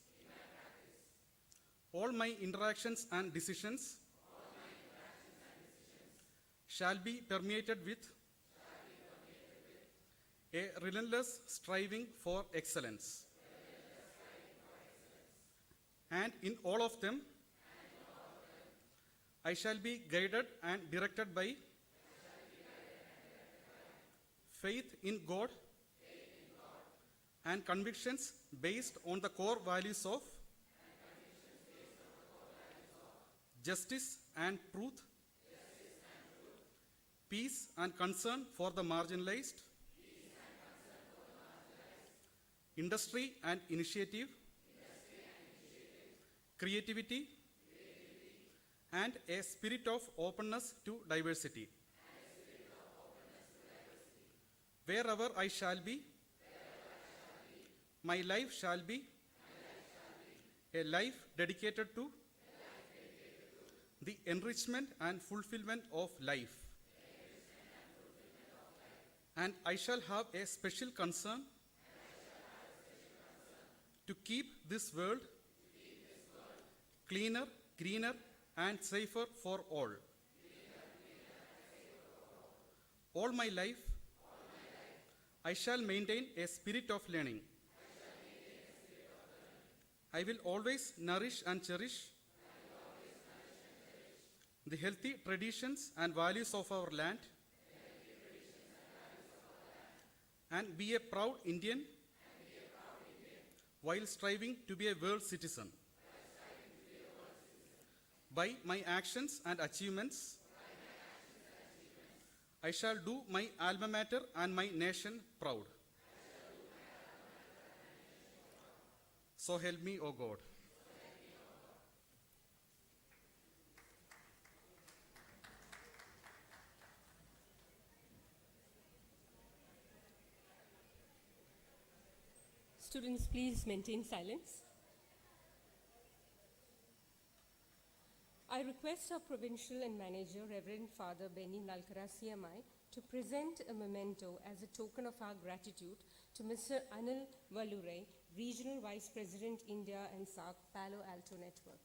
All my interactions and decisions shall be permeated with a relentless striving for excellence. And in all of them, I shall be guided and directed by faith in God and convictions based on the core values of justice and truth, peace and concern for the marginalized, industry and initiative, creativity, and a spirit of openness to diversity. Wherever I shall be, my life shall be a life dedicated to the enrichment and fulfillment of life. And I shall have a special concern to keep this world cleaner, greener, and safer for all. All my life, I shall maintain a spirit of learning. I will always nourish and cherish the healthy traditions and values of our land and be a proud Indian while striving to be a world citizen. By my actions and achievements, I shall do my alma mater and my nation proud. So help me, O God. Students, please maintain silence. I request our Provincial and Manager, Reverend Father Benny Nalkara CMI, to present a memento as a token of our gratitude to Mr. Anil Valure, Regional Vice President, India and SAARC, Palo Alto Network.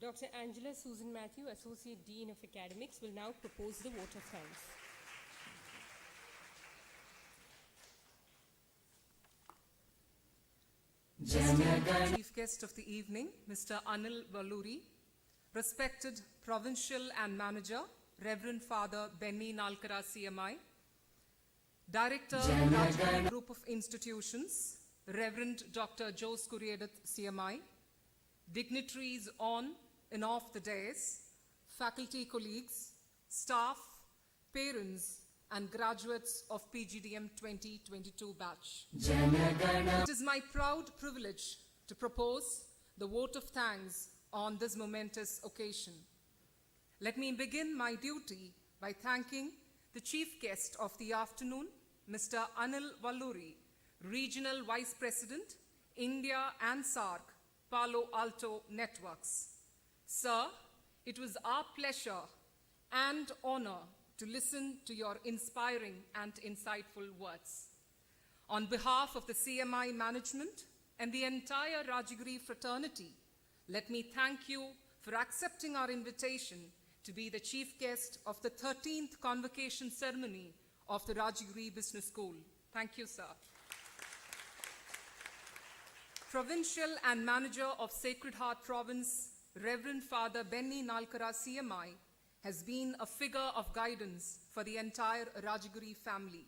Dr. Angela Susan Matthew, Associate Dean of Academics, will now propose the vote of thanks. Chief guest of the evening, Mr. Anil Valuri, respected Provincial and Manager, Reverend Father Benny Nalkara CMI, Director, Rajgiri Group of Institutions, Reverend Dr. Jose Kuriadath CMI, dignitaries on and off the dais, faculty colleagues, staff, parents, and graduates of PGDM 2022 batch. It is my proud privilege to propose the vote of thanks on this momentous occasion. Let me begin my duty by thanking the chief guest of the afternoon, Mr. Anil Valuri, Regional Vice President, India and SAARC, Palo Alto Networks. Sir, it was our pleasure and honor to listen to your inspiring and insightful words. On behalf of the CMI management and the entire Rajgiri fraternity, let me thank you for accepting our invitation to be the chief guest of the 13th Convocation ceremony of the Rajgiri Business School. Thank you, sir. Provincial and Manager of Sacred Heart Province, Reverend Father Benny Nalkara CMI, has been a figure of guidance for the entire Rajgiri family.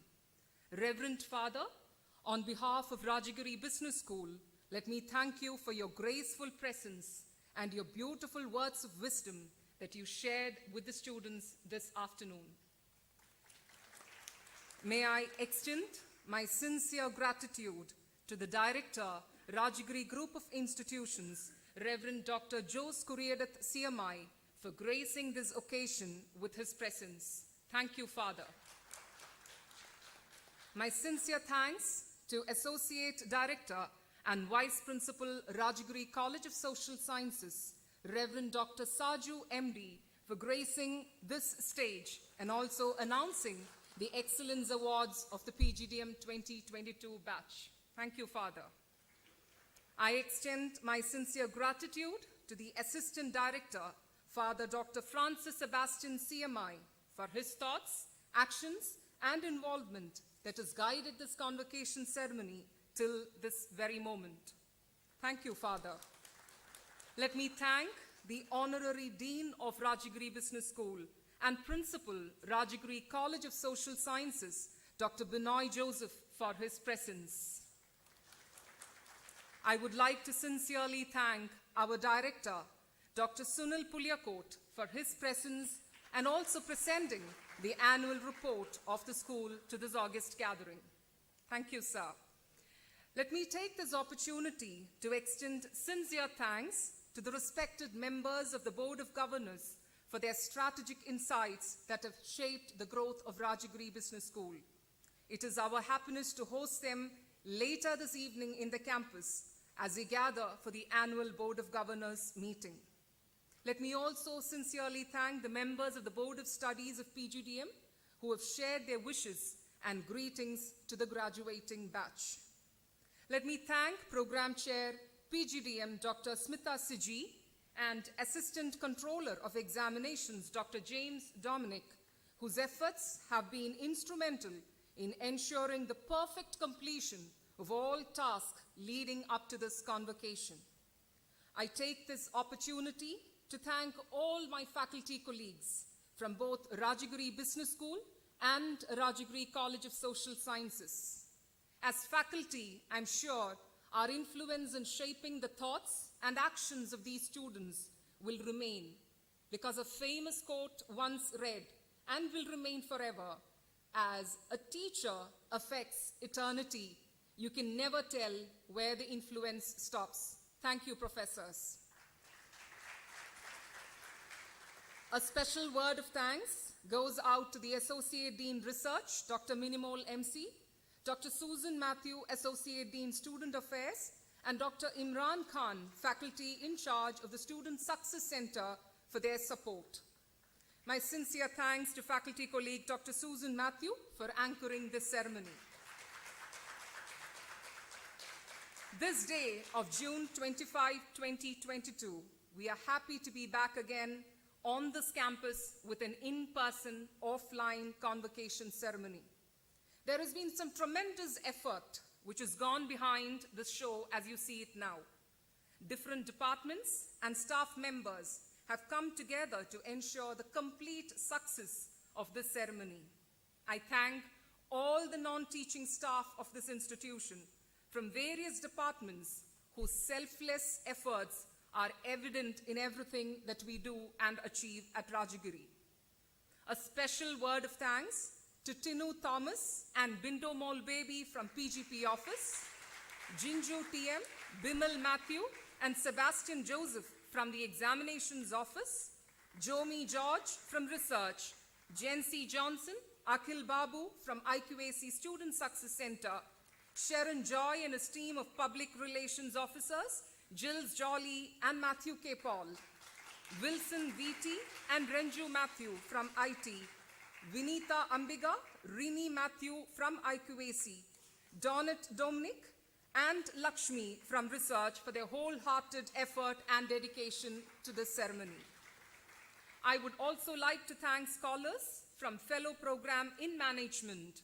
Reverend Father, on behalf of Rajgiri Business School, let me thank you for your graceful presence and your beautiful words of wisdom that you shared with the students this afternoon. May I extend my sincere gratitude to the Director, Rajgiri Group of Institutions, Reverend Dr. Jose Kuriadath CMI, for gracing this occasion with his presence. Thank you, Father. My sincere thanks to Associate Director and Vice Principal, Rajgiri College of Social Sciences, Reverend Dr. Saju MD, for gracing this stage and also announcing the Excellence Awards of the PGDM 2022 batch. Thank you, Father. I extend my sincere gratitude to the Assistant Director, Father Dr. Francis Sebastian CMI, for his thoughts, actions, and involvement that has guided this convocation ceremony till this very moment. Thank you, Father. Let me thank the Honorary Dean of Rajgiri Business School and Principal, Rajgiri College of Social Sciences, Dr. Binoy Joseph, for his presence. I would like to sincerely thank our Director, Dr. Sunil Pulyakot, for his presence and also presenting the annual report of the school to this August gathering. Thank you, sir. Let me take this opportunity to extend sincere thanks to the respected members of the Board of Governors for their strategic insights that have shaped the growth of Rajgiri Business School. It is our happiness to host them later this evening in the campus as we gather for the annual Board of Governors meeting. Let me also sincerely thank the members of the Board of Studies of PGDM who have shared their wishes and greetings to the graduating batch. Let me thank Program Chair PGDM Dr. Smita Siji and Assistant Controller of Examinations Dr. James Dominic, whose efforts have been instrumental in ensuring the perfect completion of all tasks leading up to this convocation. I take this opportunity to thank all my faculty colleagues from both Rajagiri Business School and Rajagiri College of Social Sciences. As faculty, I'm sure our influence in shaping the thoughts and actions of these students will remain, because a famous quote once read and will remain forever: as a teacher affects eternity, you can never tell where the influence stops. Thank you, professors. A special word of thanks goes out to the Associate Dean Research, Dr. Minimol MC, Dr. Susan Matthew, Associate Dean Student Affairs, and Dr. Imran Khan, faculty in charge of the Student Success Center, for their support. My sincere thanks to faculty colleague Dr. Susan Matthew for anchoring this ceremony. This day of June 25, 2022, we are happy to be back again on this campus with an in-person, offline convocation ceremony. There has been some tremendous effort which has gone behind this show as you see it now. Different departments and staff members have come together to ensure the complete success of this ceremony. I thank all the non-teaching staff of this institution from various departments whose selfless efforts are evident in everything that we do and achieve at Rajagiri. A special word of thanks to Tinu Thomas and Bindo Mol Baby from PGP office, Jinju TM, Bimal Matthew, and Sebastian Joseph from the examinations office, Jomi George from research, Jency Johnson, Akhil Babu from IQAC Student Success Center, Sharon Joy and his team of public relations officers, Gilles Jolly and Matthew K. Paul, Wilson VT and Renju Matthew from IT, Vinita Ambiga, Rini Matthew from IQAC, Donat Dominic, and Lakshmi from research for their wholehearted effort and dedication to this ceremony. I would also like to thank scholars from fellow program in management,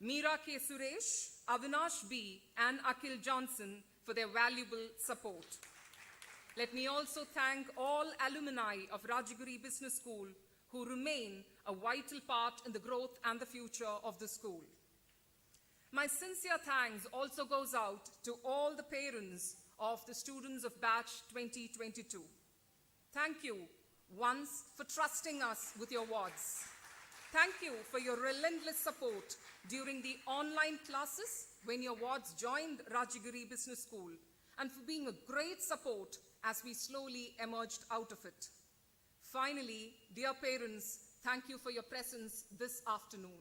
Meera K. Suresh, Avinash B, and Akhil Johnson for their valuable support. Let me also thank all alumni of Rajagiri Business School who remain a vital part in the growth and the future of the school. My sincere thanks also goes out to all the parents of the students of batch 2022. Thank you once for trusting us with your wards. Thank you for your relentless support during the online classes when your wards joined Rajagiri Business School, and for being a great support as we slowly emerged out of it. Finally, dear parents, thank you for your presence this afternoon.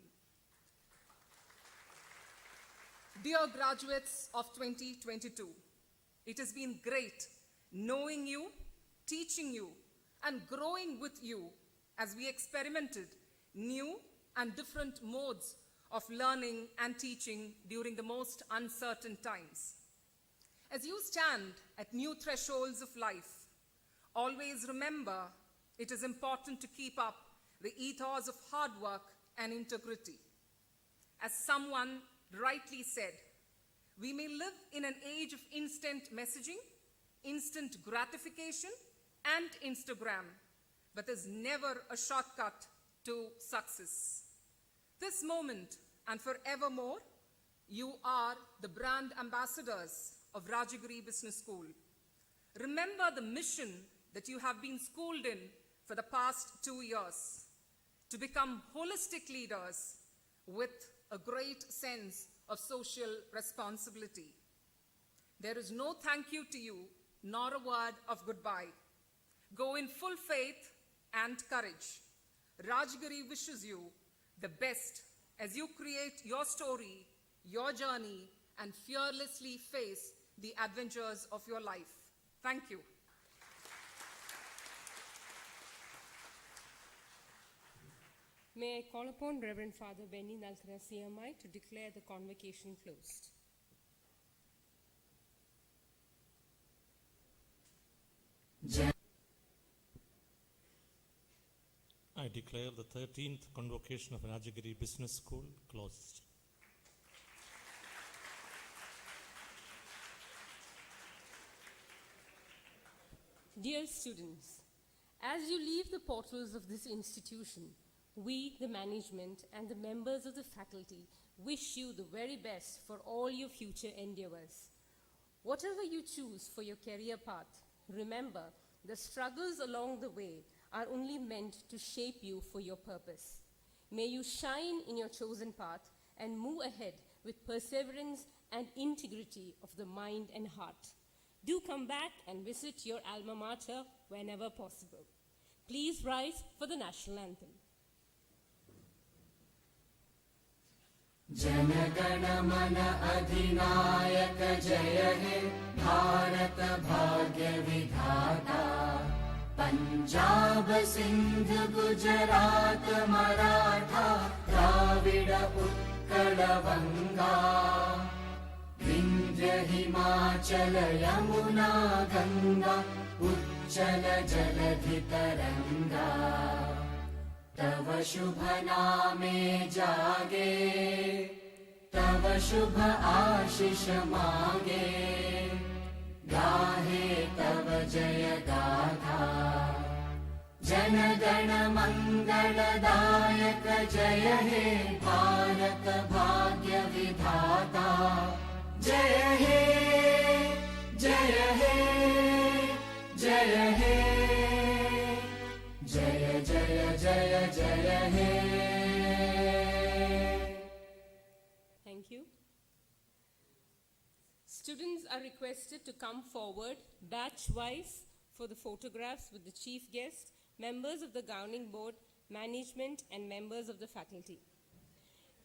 Dear graduates of 2022, it has been great knowing you, teaching you, and growing with you as we experimented new and different modes of learning and teaching during the most uncertain times. As you stand at new thresholds of life, always remember it is important to keep up the ethos of hard work and integrity. As someone rightly said, we may live in an age of instant messaging, instant gratification, and Instagram, but there's never a shortcut to success. This moment and forevermore, you are the brand ambassadors of Rajagiri Business School. Remember the mission that you have been schooled in for the past 2 years, to become holistic leaders with a great sense of social responsibility. There is no thank you to you, nor a word of goodbye. Go in full faith and courage. Rajagiri wishes you the best as you create your story, your journey, and fearlessly face the adventures of your life. Thank you. May I call upon Reverend Father Benny Nalkara CMI to declare the convocation closed. I declare the 13th convocation of Rajagiri Business School closed. Dear students, as you leave the portals of this institution, we, the management, and the members of the faculty wish you the very best for all your future endeavors. Whatever you choose for your career path, remember the struggles along the way are only meant to shape you for your purpose. May you shine in your chosen path and move ahead with perseverance and integrity of the mind and heart. Do come back and visit your alma mater whenever possible. Please rise for the national anthem. जनगण मन अधिनायक जय हे भारत भाग्य विधाता पंजाब सिंध गुजरात मराठा द्राविड उत्कल बंगा विंध्य हिमाचल यमुना गंगा उच्चल जलधि तरंगा तव शुभ नामे जागे तव शुभ आशीष मांगे गाहे तव जय गाथा जन गण मंगलदायक जय हे भारत भाग्य विधाता जय हे जय हे जय हे जय जय जय जय हे Thank you. Students are requested to come forward batch-wise for the photographs with the chief guest, members of the governing board, management, and members of the faculty.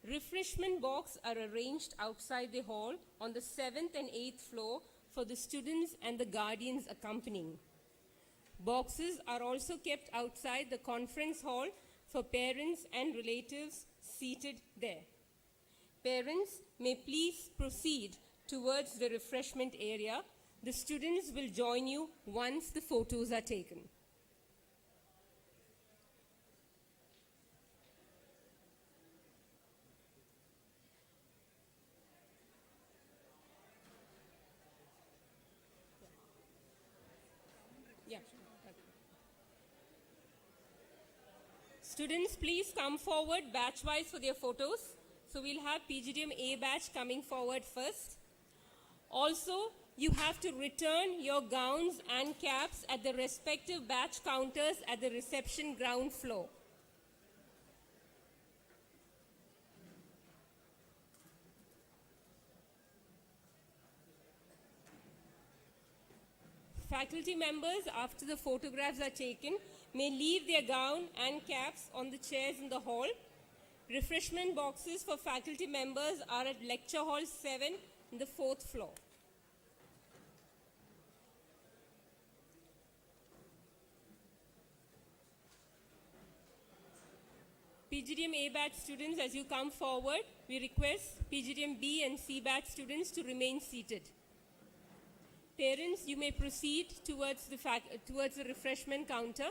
Refreshment boxes are arranged outside the hall on the 7th and 8th floor for the students and the guardians accompanying. Boxes are also kept outside the conference hall for parents and relatives seated there. Parents may please proceed towards the refreshment area. The students will join you once the photos are taken. Yeah. Students, please come forward batch-wise for their photos. So we'll have PGDM A batch coming forward first. Also, you have to return your gowns and caps at the respective batch counters at the reception ground floor. Faculty members, after the photographs are taken, may leave their gown and caps on the chairs in the hall. Refreshment boxes for faculty members are at Lecture Hall 7 in the 4th floor. PGDM A batch students, as you come forward, we request PGDM B and C batch students to remain seated. Parents, you may proceed towards the refreshment counter.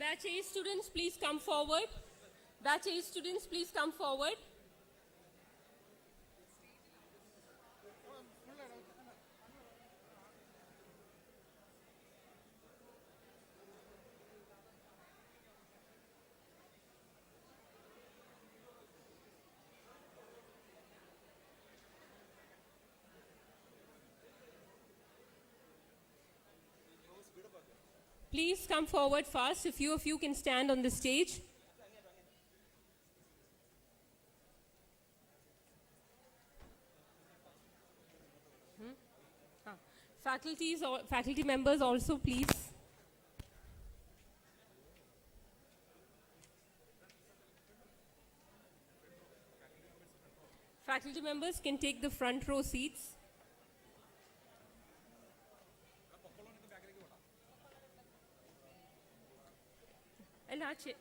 Batch A students, please come forward. Batch A students, please come forward. Please come forward fast. A few of you can stand on the stage. Faculty members also, please. Faculty members can take the front row seats. And our chair.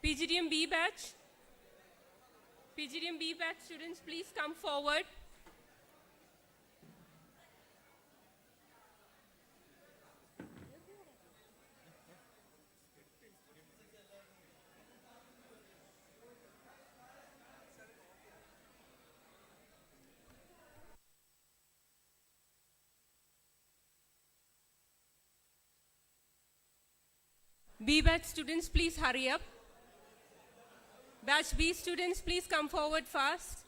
PGDM B batch. PGDM B batch students, please come forward. B batch students, please hurry up. Batch B students, please come forward fast.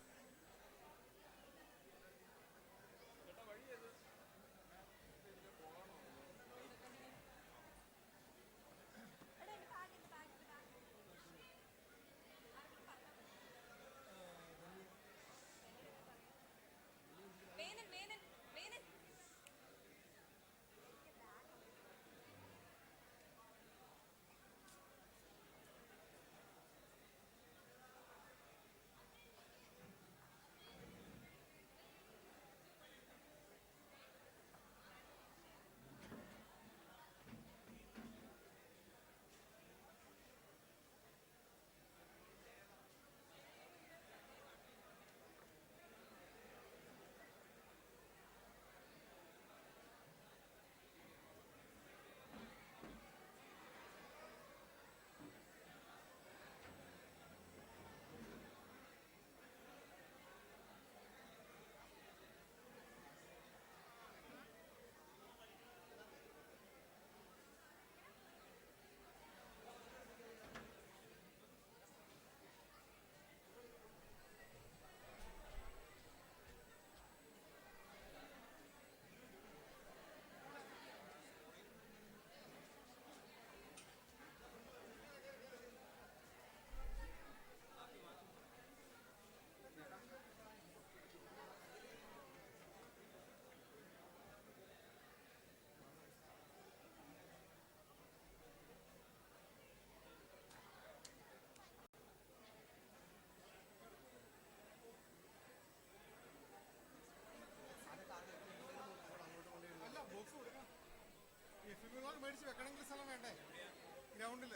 മേടിച്ച് വെക്കണമെങ്കിൽ സ്ഥലം വേണ്ടേ ഗ്രൗണ്ടിൽ